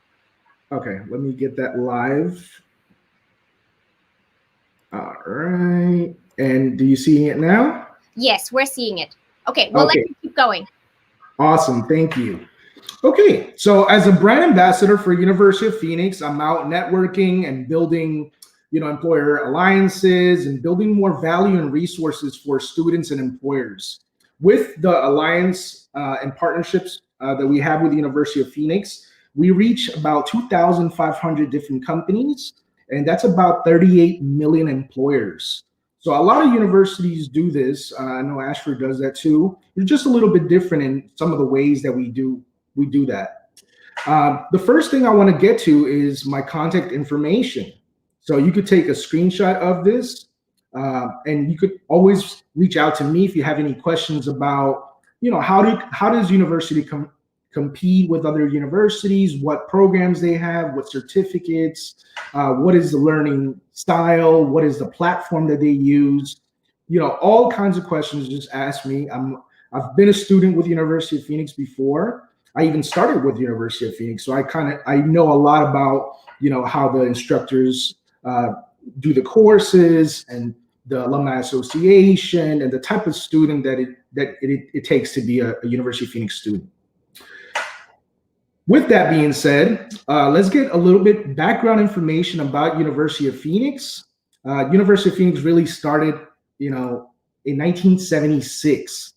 Okay, let me get that live. All right. And do you see it now? Yes, we're seeing it. Okay, well, let's keep going. Awesome, thank you. Okay, so as a brand ambassador for University of Phoenix, I'm out networking and building, employer alliances and building more value and resources for students and employers. With the alliance and partnerships that we have with the University of Phoenix, we reach about 2,500 different companies, and that's about 38 million employers. So a lot of universities do this. I know Ashford does that too. It's just a little bit different in some of the ways that we do that. The first thing I want to get to is my contact information. So you could take a screenshot of this, and you could always reach out to me if you have any questions about, how does university compete with other universities, what programs they have, what certificates, what is the learning style, what is the platform that they use, all kinds of questions. Just ask me. I've been a student with University of Phoenix before. I even started with University of Phoenix, so I know a lot about how the instructors do the courses and the Alumni Association and the type of student that it takes to be a University of Phoenix student. With that being said, let's get a little bit background information about University of Phoenix. University of Phoenix really started, in 1976.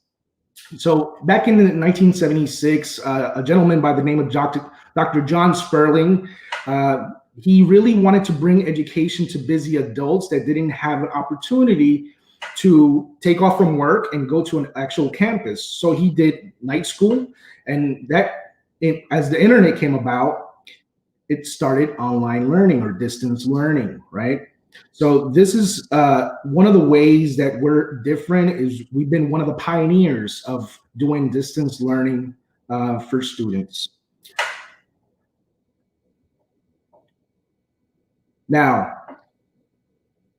So back in 1976, a gentleman by the name of Dr. John Sperling, he really wanted to bring education to busy adults that didn't have an opportunity to take off from work and go to an actual campus. So he did night school, and as the internet came about, it started online learning or distance learning, right? So this is one of the ways that we're different is we've been one of the pioneers of doing distance learning for students. Now,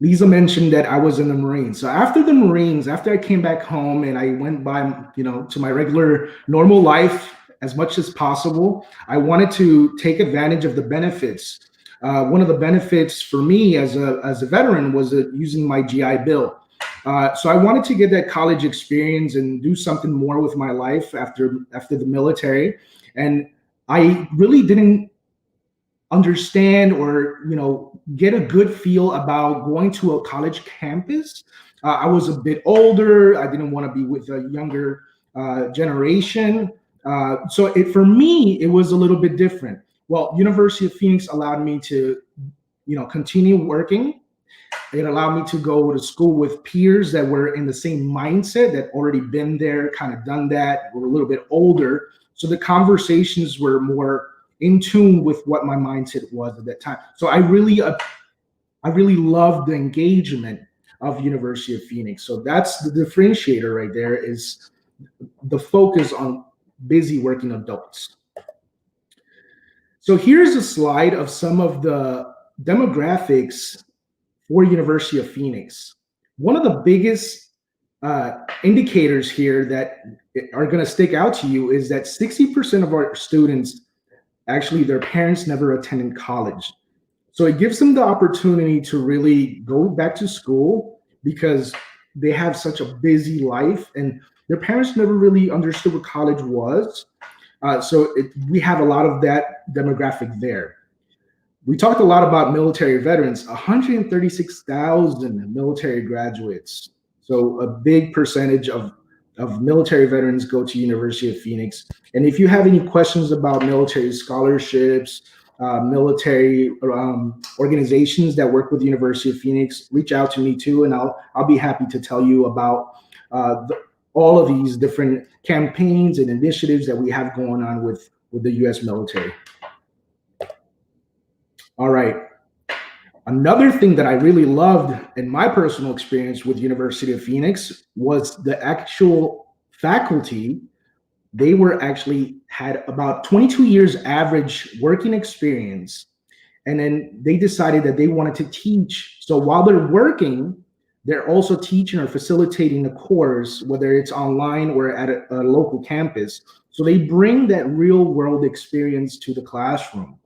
Lisa mentioned that I was in the Marines. So after the Marines, after I came back home and I went by, to my regular normal life as much as possible, I wanted to take advantage of the benefits. One of the benefits for me as a veteran was using my GI Bill. So I wanted to get that college experience and do something more with my life after the military. And I really didn't understand or get a good feel about going to a college campus. I was a bit older. I didn't want to be with a younger generation. So for me, it was a little bit different. Well, University of Phoenix allowed me to, continue working. It allowed me to go to school with peers that were in the same mindset, that already been there, kind of done that, were a little bit older. So the conversations were more in tune with what my mindset was at that time. So I really loved the engagement of University of Phoenix. So that's the differentiator right there, is the focus on busy working adults. So here's a slide of some of the demographics for University of Phoenix. One of the biggest indicators here that are going to stick out to you is that 60% of our students, actually their parents never attended college. So it gives them the opportunity to really go back to school because they have such a busy life and their parents never really understood what college was. So we have a lot of that demographic there. We talked a lot about military veterans, 136,000 military graduates. So a big percentage of military veterans go to University of Phoenix. And if you have any questions about military scholarships, military organizations that work with the University of Phoenix, reach out to me too, and I'll be happy to tell you about all of these different campaigns and initiatives that we have going on with the U.S. military. All right. Another thing that I really loved in my personal experience with University of Phoenix was the actual faculty. They were actually had about 22 years average working experience. And then they decided that they wanted to teach. So while they're working, they're also teaching or facilitating the course, whether it's online or at a local campus. So they bring that real world experience to the classroom.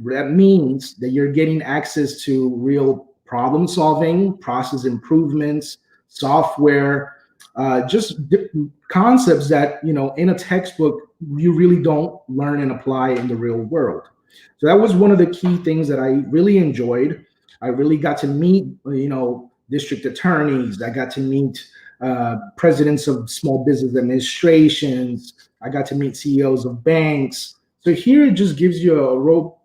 That means that you're getting access to real problem solving, process improvements, software, just concepts that, you know, in a textbook, you really don't learn and apply in the real world. So that was one of the key things that I really enjoyed. I really got to meet, you know, district attorneys. I got to meet presidents of small business administrations. I got to meet CEOs of banks. So here it just gives you a real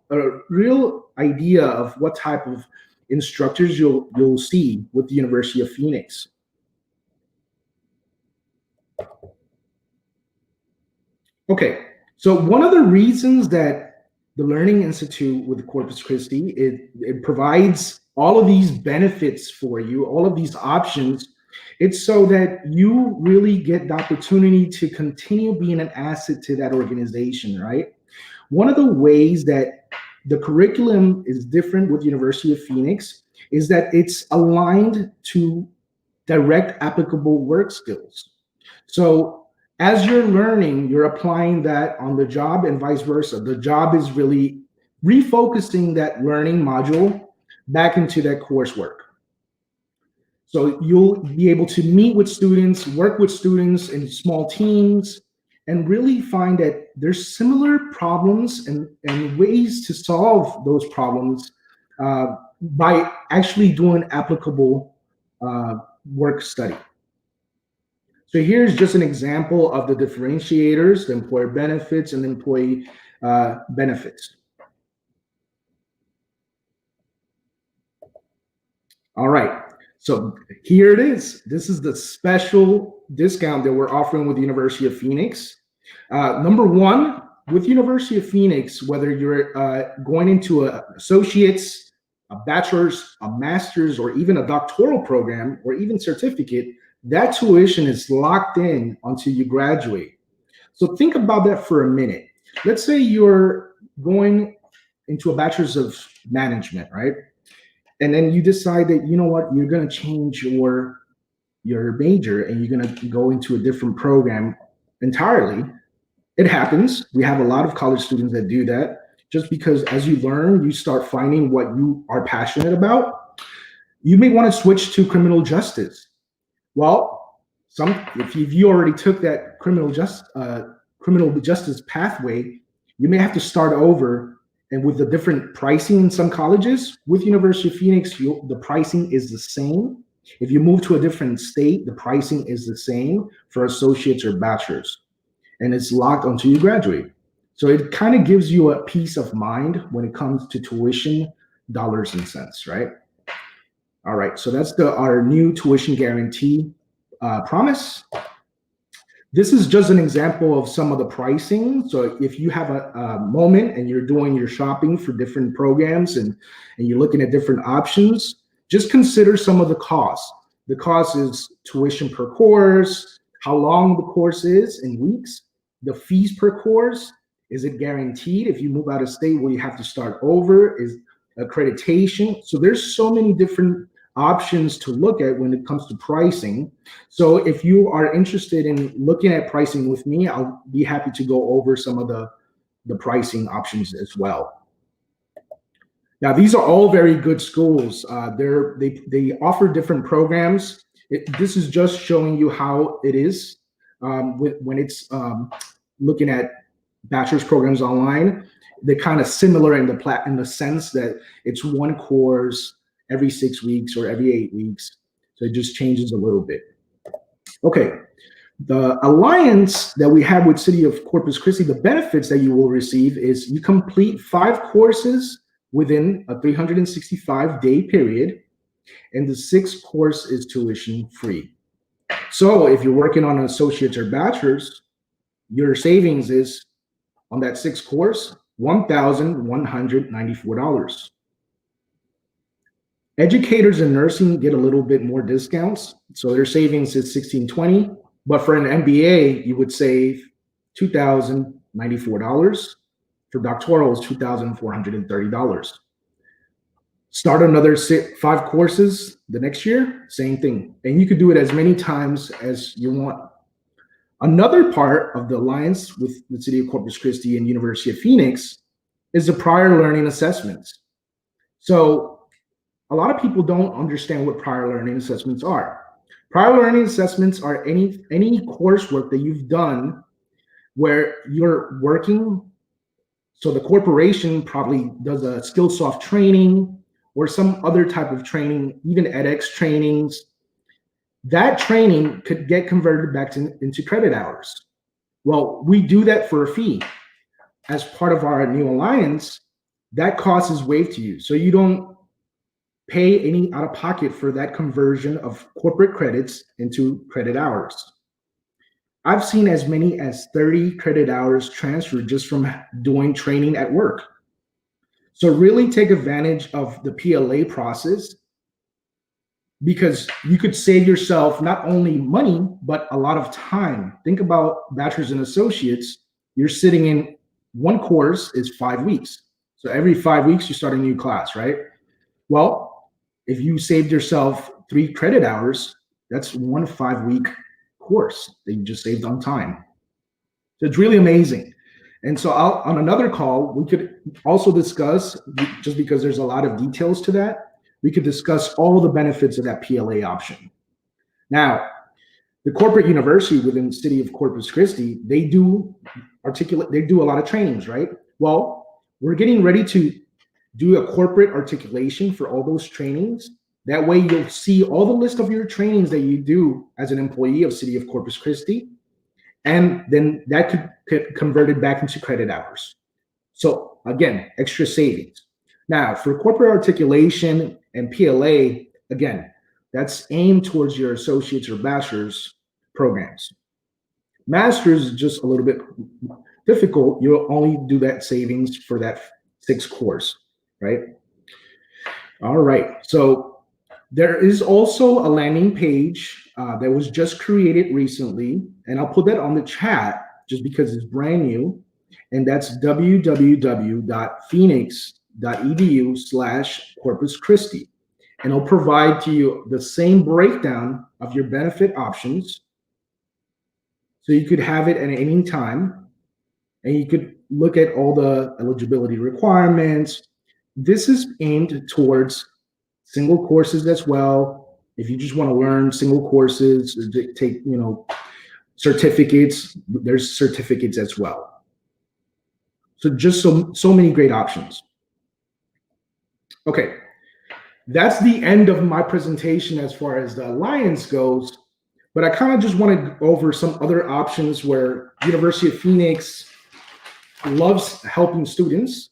idea of what type of instructors you'll see with the University of Phoenix. Okay, so one of the reasons that the Learning Institute with Corpus Christi, it provides all of these benefits for you, all of these options. It's so that you really get the opportunity to continue being an asset to that organization, right? One of the ways that the curriculum is different with University of Phoenix is that it's aligned to direct applicable work skills. So as you're learning, you're applying that on the job and vice versa. The job is really refocusing that learning module back into that coursework. So you'll be able to meet with students, work with students in small teams, and really find that there's similar problems and ways to solve those problems by actually doing applicable work study. So here's just an example of the differentiators, the employer benefits and employee benefits. All right, so here it is. This is the special discount that we're offering with the University of Phoenix. Number one, with University of Phoenix, whether you're going into an associate's, a bachelor's, a master's, or even a doctoral program, or even certificate, that tuition is locked in until you graduate. So think about that for a minute. Let's say you're going into a bachelor's of management, right? And then you decide that, you know what, you're going to change your major and you're going to go into a different program entirely. It happens. We have a lot of college students that do that. Just because as you learn, you start finding what you are passionate about. You may want to switch to criminal justice. Well, if you already took that criminal justice pathway, you may have to start over. And with the different pricing in some colleges, with University of Phoenix, the pricing is the same. If you move to a different state, the pricing is the same for associates or bachelors, and it's locked until you graduate. So it kind of gives you a peace of mind when it comes to tuition, dollars and cents, right? All right, so that's our new tuition guarantee promise. This is just an example of some of the pricing. So if you have a moment and you're doing your shopping for different programs and you're looking at different options, just consider some of the costs. The cost is tuition per course, how long the course is in weeks, the fees per course. Is it guaranteed? If you move out of state, will you have to start over? Is accreditation? So there's so many different options to look at when it comes to pricing. So if you are interested in looking at pricing with me, I'll be happy to go over some of the pricing options as well. Now, these are all very good schools. They offer different programs. This is just showing you how it is when it's looking at bachelor's programs online. They're kind of similar in the sense that it's one course every 6 weeks or every 8 weeks. So it just changes a little bit. Okay, the alliance that we have with City of Corpus Christi, the benefits that you will receive is you complete 5 courses within a 365-day period, and the 6th course is tuition free. So if you're working on an associate's or bachelor's, your savings is on that 6th course, $1,194. Educators in nursing get a little bit more discounts. So their savings is $1,620, but for an MBA, you would save $2,094. For doctorals, $2,430. Start another 5 courses the next year, same thing. And you could do it as many times as you want. Another part of the alliance with the City of Corpus Christi and University of Phoenix is the prior learning assessments. So a lot of people don't understand what prior learning assessments are. Prior learning assessments are any coursework that you've done where you're working. So the corporation probably does a Skillsoft training or some other type of training, even edX trainings. That training could get converted back into credit hours. Well, we do that for a fee. As part of our new alliance, that cost is waived to you. So you don't pay any out of pocket for that conversion of corporate credits into credit hours. I've seen as many as 30 credit hours transferred just from doing training at work. So really take advantage of the PLA process, because you could save yourself not only money, but a lot of time. Think about bachelor's and associates. You're sitting in one course is 5 weeks. So every 5 weeks, you start a new class, right? Well, if you saved yourself 3 credit hours, that's 1 5-week course that you just saved on time. So it's really amazing. And so on another call, we could also discuss, just because there's a lot of details to that, we could discuss all the benefits of that PLA option. Now, the corporate university within the City of Corpus Christi, they do a lot of trainings, right? Well, we're getting ready to do a corporate articulation for all those trainings. That way you'll see all the list of your trainings that you do as an employee of City of Corpus Christi, and then that could get converted back into credit hours. So again, extra savings. Now, for corporate articulation and PLA, again, that's aimed towards your associates or bachelor's programs. Master's is just a little bit difficult. You'll only do that savings for that 6 course, right? All right, so there is also a landing page that was just created recently, and I'll put that on the chat just because it's brand new, and that's www.phoenix.edu/Corpus Christi. And it'll provide to you the same breakdown of your benefit options. So you could have it at any time, and you could look at all the eligibility requirements. This is aimed towards single courses as well. If you just want to learn single courses, or take, certificates, there's certificates as well. So just so many great options. Okay, that's the end of my presentation as far as the alliance goes, but I kind of just want to go over some other options where University of Phoenix loves helping students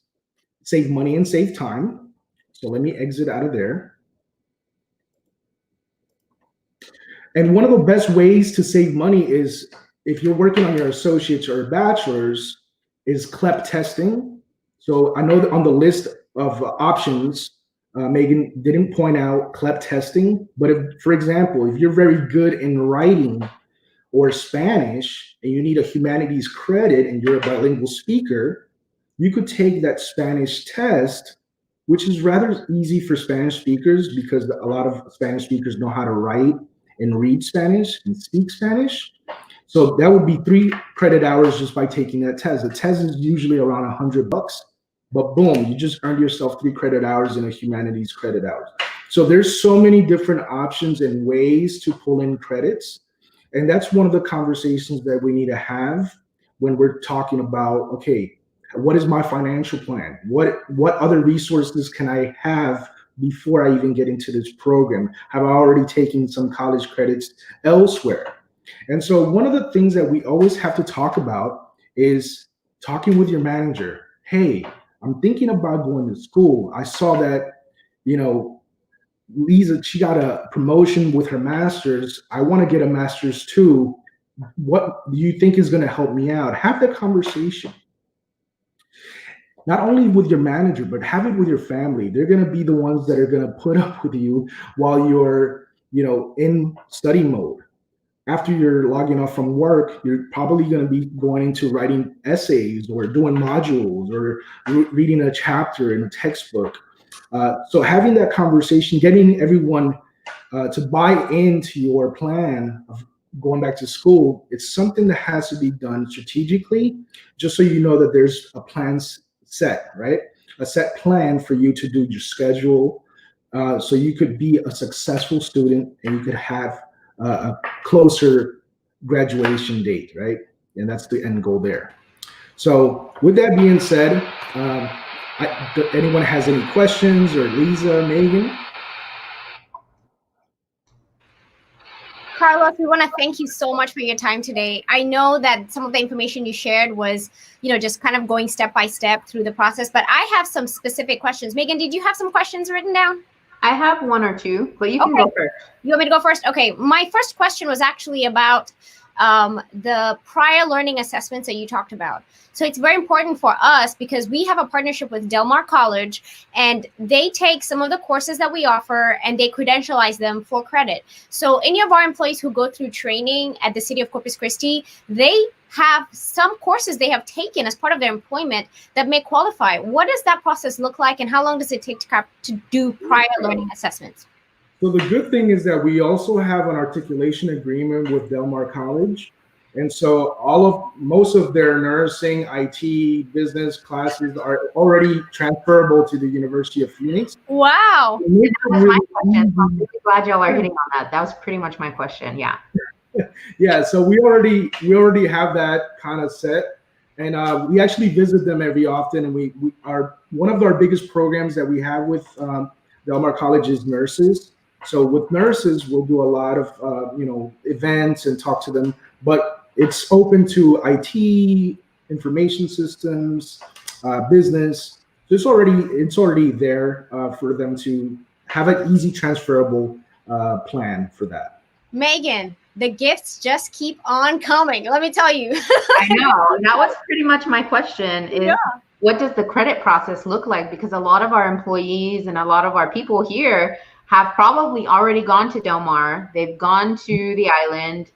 save money and save time. So let me exit out of there. And one of the best ways to save money is, if you're working on your associates or bachelor's, is CLEP testing. So I know that on the list of options, Megan didn't point out CLEP testing, but if, for example, if you're very good in writing or Spanish and you need a humanities credit and you're a bilingual speaker, you could take that Spanish test, which is rather easy for Spanish speakers because a lot of Spanish speakers know how to write and read Spanish and speak Spanish. So that would be 3 credit hours just by taking that test. The test is usually around $100, but boom, you just earned yourself 3 credit hours in a humanities credit hours. So there's so many different options and ways to pull in credits. And that's one of the conversations that we need to have when we're talking about, okay, what is my financial plan? What other resources can I have before I even get into this program? Have I already taken some college credits elsewhere? And so one of the things that we always have to talk about is talking with your manager. Hey, I'm thinking about going to school. I saw that, Lisa, she got a promotion with her master's. I want to get a master's too. What do you think is going to help me out? Have that conversation. not only with your manager, but have it with your family. They're going to be the ones that are going to put up with you while you're, in study mode. After you're logging off from work, you're probably going to be going into writing essays or doing modules or reading a chapter in a textbook. So having that conversation, getting everyone to buy into your plan of going back to school, it's something that has to be done strategically, just so you know that there's a plan set, right? A set plan for you to do your schedule, so you could be a successful student and you could have a closer graduation date, right? And that's the end goal there. So with that being said, anyone has any questions, or Lisa, Megan? Carlos, we want to thank you so much for your time today. I know that some of the information you shared was, just kind of going step by step through the process, but I have some specific questions. Megan, did you have some questions written down? I have one or two, but you can go first. You want me to go first? Okay. My first question was actually about the prior learning assessments that you talked about. So it's very important for us because we have a partnership with Del Mar College, and they take some of the courses that we offer and they credentialize them for credit. So any of our employees who go through training at the city of Corpus Christi, they have some courses they have taken as part of their employment that may qualify. What does that process look like, and how long does it take to do prior learning assessments? So the good thing is that we also have an articulation agreement with Del Mar College. And so most of their nursing, IT, business classes are already transferable to the University of Phoenix. Wow. That was my question. I'm really glad y'all are hitting on that. That was pretty much my question. Yeah. Yeah. So we already have that kind of set. And we actually visit them every often. And we are one of our biggest programs that we have with Del Mar College is nurses. So with nurses, we'll do a lot of events and talk to them, but it's open to IT, information systems, business. So it's already there for them to have an easy transferable plan for that. Megan, the gifts just keep on coming. Let me tell you. I know. That was pretty much my question is, what does the credit process look like? Because a lot of our employees and a lot of our people here have probably already gone to Del Mar. They've gone to the island.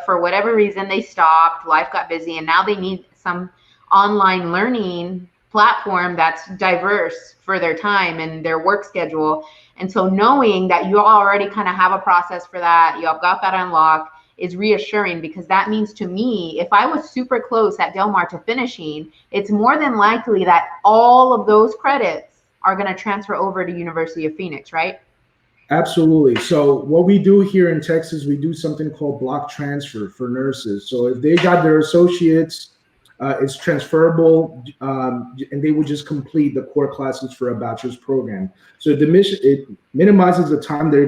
For whatever reason, they stopped, life got busy, and now they need some online learning platform that's diverse for their time and their work schedule. And so knowing that you already kind of have a process for that, you have got that unlocked, is reassuring, because that means to me, if I was super close at Del Mar to finishing, it's more than likely that all of those credits are going to transfer over to University of Phoenix, right? Absolutely. So what we do here in Texas, we do something called block transfer for nurses. So if they got their associates, it's transferable, and they would just complete the core classes for a bachelor's program. So it minimizes the time they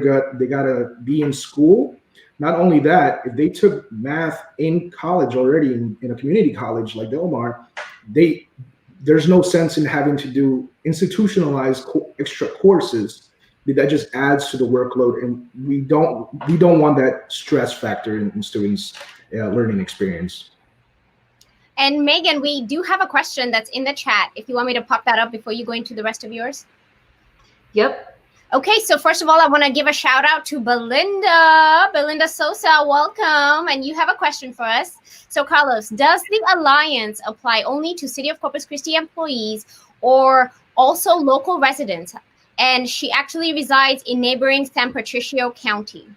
gotta be in school. Not only that, if they took math in college already in a community college like Del Mar, there's no sense in having to do institutionalized extra courses. That just adds to the workload, and we don't want that stress factor in students' learning experience. And Megan, we do have a question that's in the chat. If you want me to pop that up before you go into the rest of yours. Yep. Okay, so first of all, I want to give a shout out to Belinda Sosa. Welcome, and you have a question for us. So Carlos, does the Alliance apply only to City of Corpus Christi employees or also local residents? And she actually resides in neighboring San Patricio County.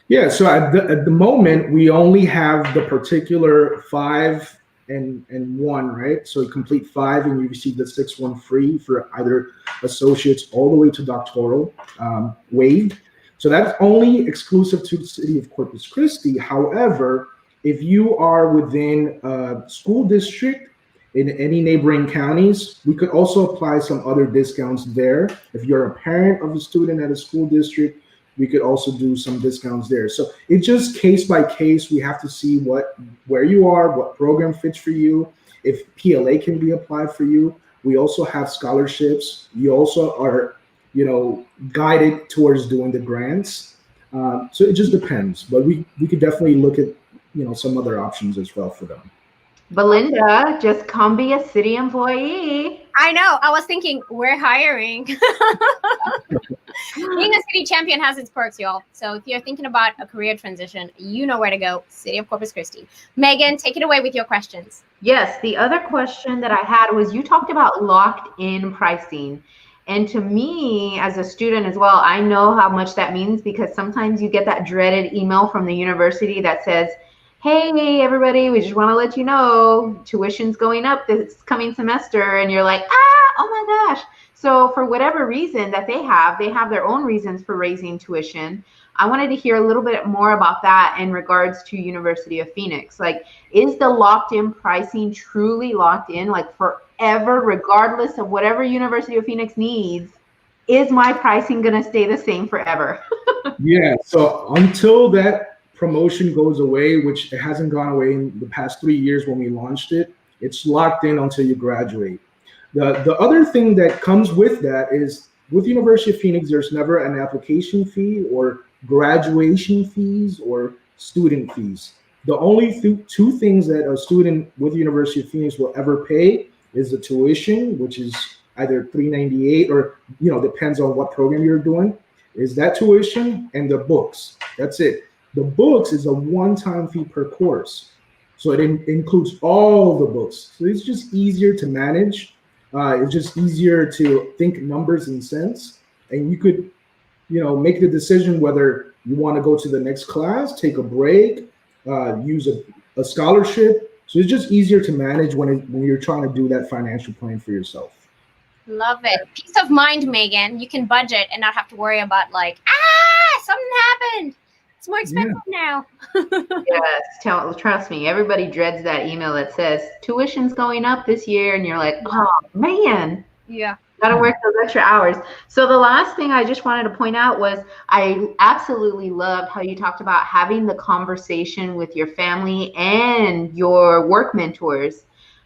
Yeah, so at the moment, we only have the particular 5 and 1, right? So you complete 5 and you receive the 6th one free for either associates all the way to doctoral, waived. So that's only exclusive to the city of Corpus Christi. However, if you are within a school district in any neighboring counties, we could also apply some other discounts there. If you're a parent of a student at a school district, we could also do some discounts there. So it's just case by case. We have to see where you are, what program fits for you, if PLA can be applied for you. We also have scholarships. You also are, guided towards doing the grants. So it just depends. But we could definitely look at, some other options as well for them. Belinda, just come be a city employee. I know. I was thinking we're hiring. Being a city champion has its perks, y'all. So if you're thinking about a career transition, you know where to go. City of Corpus Christi. Megan, take it away with your questions. Yes, the other question that I had was you talked about locked in pricing. And to me, as a student as well, I know how much that means because sometimes you get that dreaded email from the university that says, hey, everybody, we just want to let you know tuition's going up this coming semester. And you're like, oh my gosh. So for whatever reason that they have their own reasons for raising tuition. I wanted to hear a little bit more about that in regards to University of Phoenix. Like, is the locked in pricing truly locked in, like forever, regardless of whatever University of Phoenix needs? Is my pricing going to stay the same forever? Yeah, so until that promotion goes away, which it hasn't gone away in the past 3 years when we launched it, it's locked in until you graduate. The other thing that comes with that is with University of Phoenix, there's never an application fee or graduation fees or student fees. The only two things that a student with University of Phoenix will ever pay is the tuition, which is either $398 or, depends on what program you're doing, is that tuition, and the books. That's it. The books is a one-time fee per course. So it includes all the books. So it's just easier to manage. It's just easier to think numbers and cents. And you could, make the decision whether you want to go to the next class, take a break, use a scholarship. So it's just easier to manage when you're trying to do that financial plan for yourself. Love it. Peace of mind, Megan. You can budget and not have to worry about something happened. It's more expensive now. Yes, trust me. Everybody dreads that email that says tuition's going up this year, and you're like, oh man. Yeah. Gotta work those extra hours. So the last thing I just wanted to point out was I absolutely loved how you talked about having the conversation with your family and your work mentors,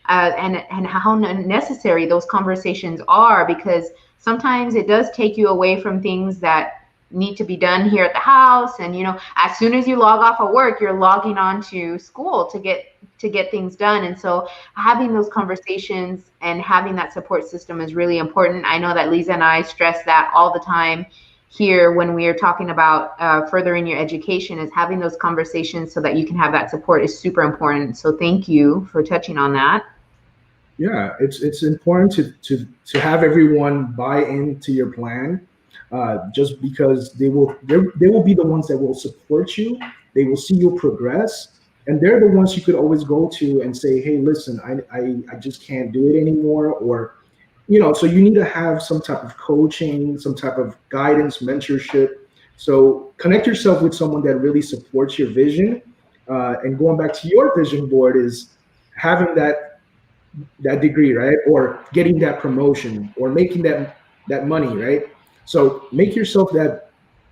and how necessary those conversations are, because sometimes it does take you away from things that need to be done here at the house. And as soon as you log off of work, you're logging on to school to get things done. And so having those conversations and having that support system is really important. I know that Lisa and I stress that all the time here when we are talking about furthering your education, is having those conversations so that you can have that support is super important. So thank you for touching on that. Yeah, it's important to have everyone buy into your plan. Just because they will be the ones that will support you. They will see you progress, and they're the ones you could always go to and say, hey, listen, I just can't do it anymore. Or, so you need to have some type of coaching, some type of guidance, mentorship. So connect yourself with someone that really supports your vision. And going back to your vision board is having that degree, right? Or getting that promotion or making that money, right? So make yourself that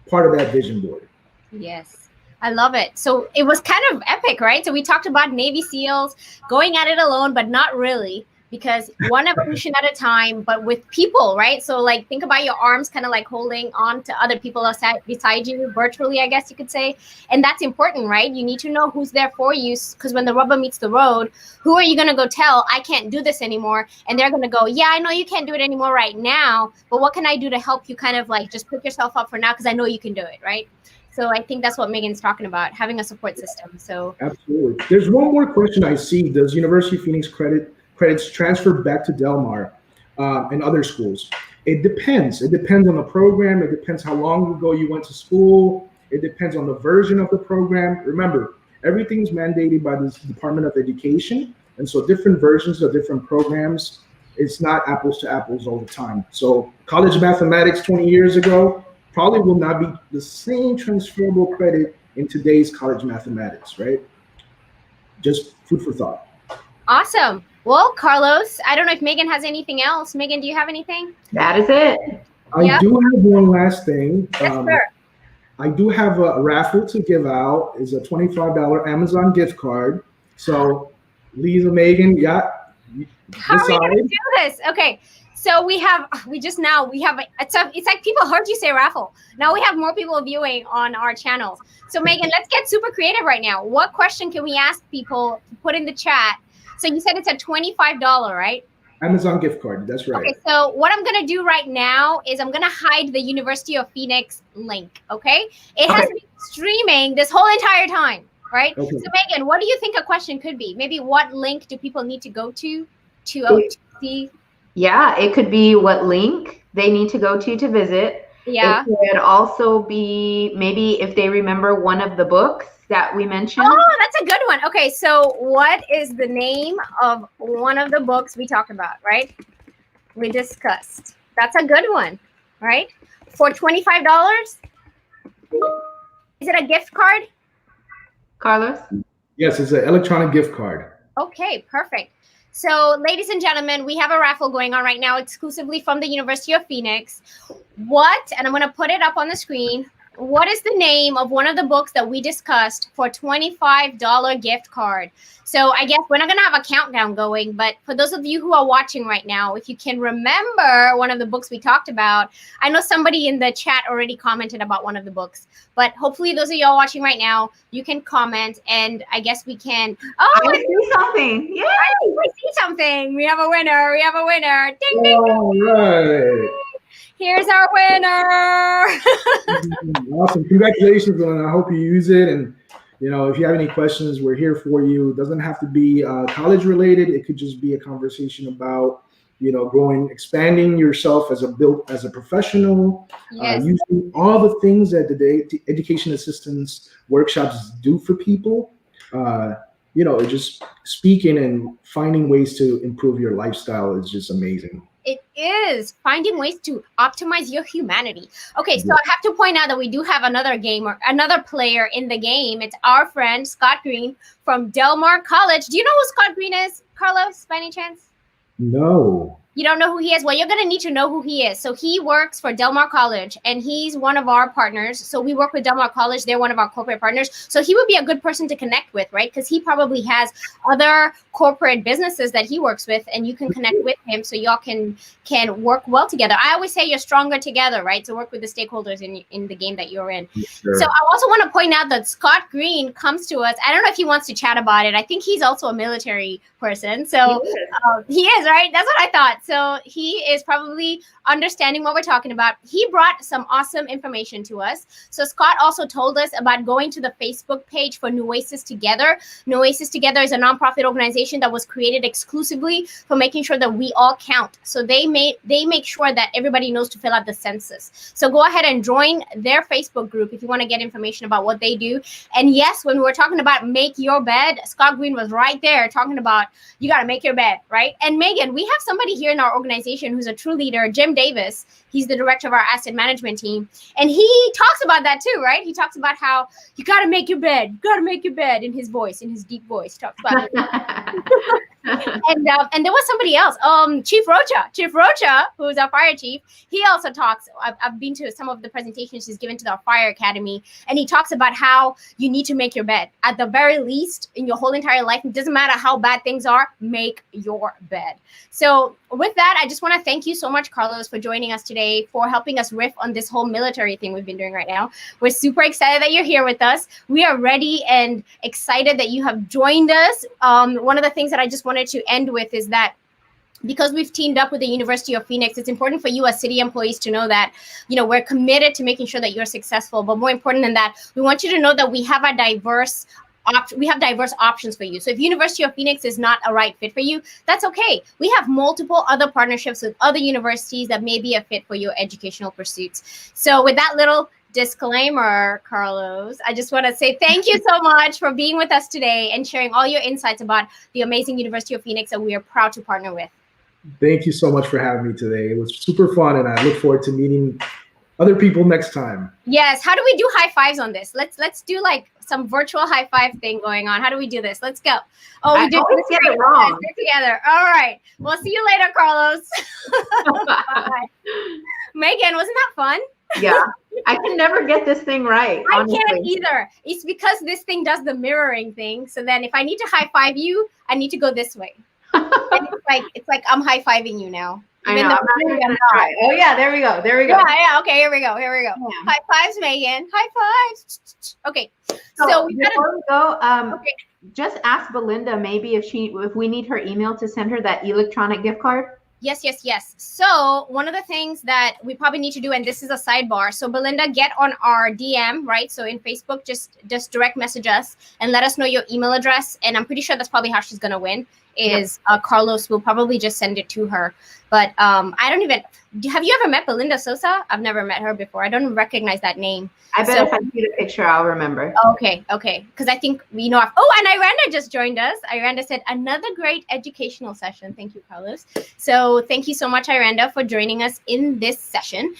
part of that vision board. Yes, I love it. So it was kind of epic, right? So we talked about Navy SEALs going at it alone, but not really, because one evolution at a time, but with people, right? So like think about your arms kind of like holding on to other people beside you virtually, I guess you could say. And that's important, right? You need to know who's there for you, because when the rubber meets the road, who are you going to go tell, I can't do this anymore? And they're going to go, yeah, I know you can't do it anymore right now, but what can I do to help you kind of like just pick yourself up for now, because I know you can do it, right? So I think that's what Megan's talking about, having a support system. So absolutely. There's one more question I see. Does University of Phoenix credits transfer back to Del Mar and other schools? It depends. It depends on the program. It depends how long ago you went to school. It depends on the version of the program. Remember, everything's mandated by the Department of Education. And so different versions of different programs, it's not apples to apples all the time. So college mathematics 20 years ago probably will not be the same transferable credit in today's college mathematics, right? Just food for thought. Awesome. Well, Carlos, I don't know if Megan has anything else. Megan, do you have anything? That is it. I do have one last thing. Yes, sir. I do have a raffle to give out. It's a $25 Amazon gift card. So, Lisa, Megan, how are we going to do this? Okay. So it's like people heard you say raffle. Now we have more people viewing on our channels. So Megan, let's get super creative right now. What question can we ask people to put in the chat So you said it's a $25, right? Amazon gift card. That's right. Okay, so what I'm going to do right now is I'm going to hide the University of Phoenix link, okay? It has been streaming this whole entire time, right? Okay. So Megan, what do you think a question could be? Maybe what link do people need to go to OTC? Yeah, it could be what link they need to go to visit. Yeah. It could also be maybe if they remember one of the books that we mentioned. Oh, that's a good one. Okay, so what is the name of one of the books we talked about, right? We discussed. That's a good one, right? For $25? Is it a gift card? Carlos? Yes, it's an electronic gift card. Okay, perfect. So, ladies and gentlemen, we have a raffle going on right now exclusively from the University of Phoenix. What, and I'm going to put it up on the screen, what is the name of one of the books that we discussed for $25 gift card? So I guess we're not going to have a countdown going, but for those of you who are watching right now, if you can remember one of the books we talked about, I know somebody in the chat already commented about one of the books, but hopefully those of y'all watching right now, you can comment and I guess we can. Oh, I see something. Yay! I see something. We have a winner. We have a winner. Ding, ding, ding. All right. Here's our winner. Awesome. Congratulations, and I hope you use it. And, you know, if you have any questions, we're here for you. It doesn't have to be college related. It could just be a conversation about, you know, expanding yourself as a professional, Yes. using all the things that the education assistance workshops do for people. You know, just speaking and finding ways to improve your lifestyle is just amazing. It is finding ways to optimize your humanity. Okay, so I have to point out that we do have another player in the game. It's our friend Scott Green from Del Mar College. Do you know who Scott Green is, Carlos, by any chance? No. You don't know who he is? Well, you're going to need to know who he is. So he works for Del Mar College, and he's one of our partners. So we work with Del Mar College. They're one of our corporate partners. So he would be a good person to connect with, right? Because he probably has other corporate businesses that he works with, and you can connect with him so y'all can work well together. I always say you're stronger together, right? To work with the stakeholders in the game that you're in. Sure. So I also want to point out that Scott Green comes to us. I don't know if he wants to chat about it. I think he's also a military person. So he is, right? That's what I thought. So he is probably understanding what we're talking about. He brought some awesome information to us. So Scott also told us about going to the Facebook page for Nueces Together. Nueces Together is a nonprofit organization that was created exclusively for making sure that we all count. So they make sure that everybody knows to fill out the census. So go ahead and join their Facebook group if you want to get information about what they do. And yes, when we were talking about make your bed, Scott Green was right there talking about you got to make your bed, right? And Megan, we have somebody here in our organization who's a true leader, Jim Davis. He's the director of our asset management team. And he talks about that too, right? He talks about how you got to make your bed. You got to make your bed in his voice, in his deep voice. He talks about it. And there was somebody else, Chief Rocha, who's our fire chief. He also talks. I've been to some of the presentations he's given to the fire academy, and he talks about how you need to make your bed. At the very least, in your whole entire life, it doesn't matter how bad things are, make your bed. So with that, I just want to thank you so much, Carlos, for joining us today, for helping us riff on this whole military thing we've been doing right now. We're super excited that you're here with us. We are ready and excited that you have joined us. One of the things that I just wanted to end with is that because we've teamed up with the University of Phoenix, it's important for you as city employees to know that, you know, we're committed to making sure that you're successful. But more important than that, we want you to know that we have diverse options for you. So if University of Phoenix is not a right fit for you, that's okay. We have multiple other partnerships with other universities that may be a fit for your educational pursuits. So with that little disclaimer, Carlos, I just want to say thank you so much for being with us today and sharing all your insights about the amazing University of Phoenix that we are proud to partner with. Thank you so much for having me today. It was super fun, and I look forward to meeting other people next time. Yes. How do we do high fives on this? Let's do like some virtual high five thing going on. How do we do this? Let's go. Oh, we did get it wrong. Together. All right. We'll see you later, Carlos. Bye. Megan, wasn't that fun? Yeah. I can never get this thing right. Honestly. I can't either. It's because this thing does the mirroring thing. So then if I need to high five you, I need to go this way. And it's like I'm high fiving you now. I know. I'm not. Oh yeah, there we go. Yeah. Okay, here we go. Yeah. High fives, Megan. High fives. Okay. So we before we go, just ask Belinda maybe if we need her email to send her that electronic gift card. Yes. So one of the things that we probably need to do, and this is a sidebar. So Belinda, get on our DM, right? So in Facebook, just direct message us and let us know your email address. And I'm pretty sure that's probably how she's going to win. Carlos will probably just send it to her. But I don't even, have you ever met Belinda Sosa? I've never met her before. I don't recognize that name. I bet if I see the picture, I'll remember. Okay. Because I think we know. And Iranda just joined us. Iranda said, another great educational session. Thank you, Carlos. So thank you so much, Iranda, for joining us in this session.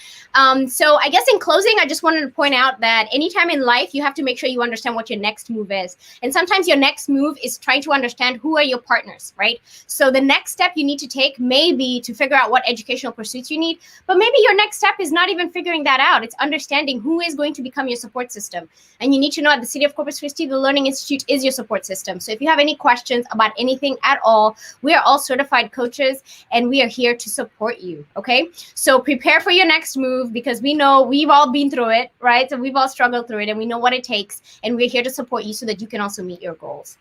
So I guess in closing, I just wanted to point out that anytime in life, you have to make sure you understand what your next move is. And sometimes your next move is trying to understand who are your partners, right? So the next step you need to take may be to figure out what educational pursuits you need, but maybe your next step is not even figuring that out. It's understanding who is going to become your support system. And you need to know at the City of Corpus Christi, the Learning Institute is your support system. So if you have any questions about anything at all, we are all certified coaches and we are here to support you, okay? So prepare for your next move because we know we've all been through it, right? So we've all struggled through it and we know what it takes and we're here to support you so that you can also meet your goals.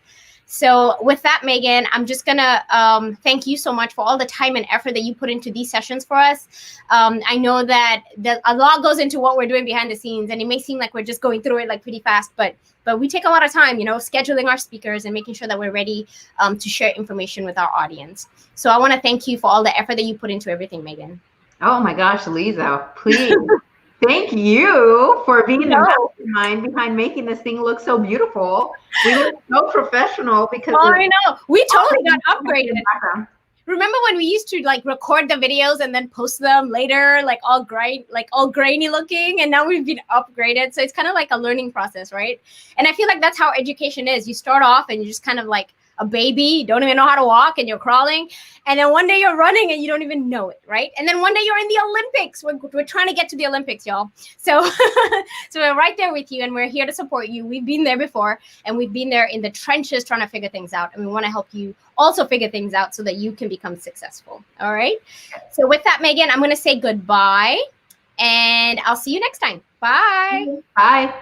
So with that, Megan, I'm just going to thank you so much for all the time and effort that you put into these sessions for us. I know that a lot goes into what we're doing behind the scenes, and it may seem like we're just going through it like pretty fast, but we take a lot of time, scheduling our speakers and making sure that we're ready to share information with our audience. So I want to thank you for all the effort that you put into everything, Megan. Oh my gosh, Lisa, please. Thank you for being the mastermind behind making this thing look so beautiful. We look so professional because I know. We totally got upgraded. Remember when we used to record the videos and then post them later, all grainy looking, and now we've been upgraded. So it's kind of like a learning process, right? And I feel like that's how education is. You start off and you're just kind of like a baby, you don't even know how to walk and you're crawling. And then one day you're running and you don't even know it, right? And then one day you're in the Olympics. We're trying to get to the Olympics, y'all. So, so we're right there with you and we're here to support you. We've been there before and we've been there in the trenches trying to figure things out. And we want to help you also figure things out so that you can become successful. All right. So with that, Megan, I'm going to say goodbye and I'll see you next time. Bye. Bye.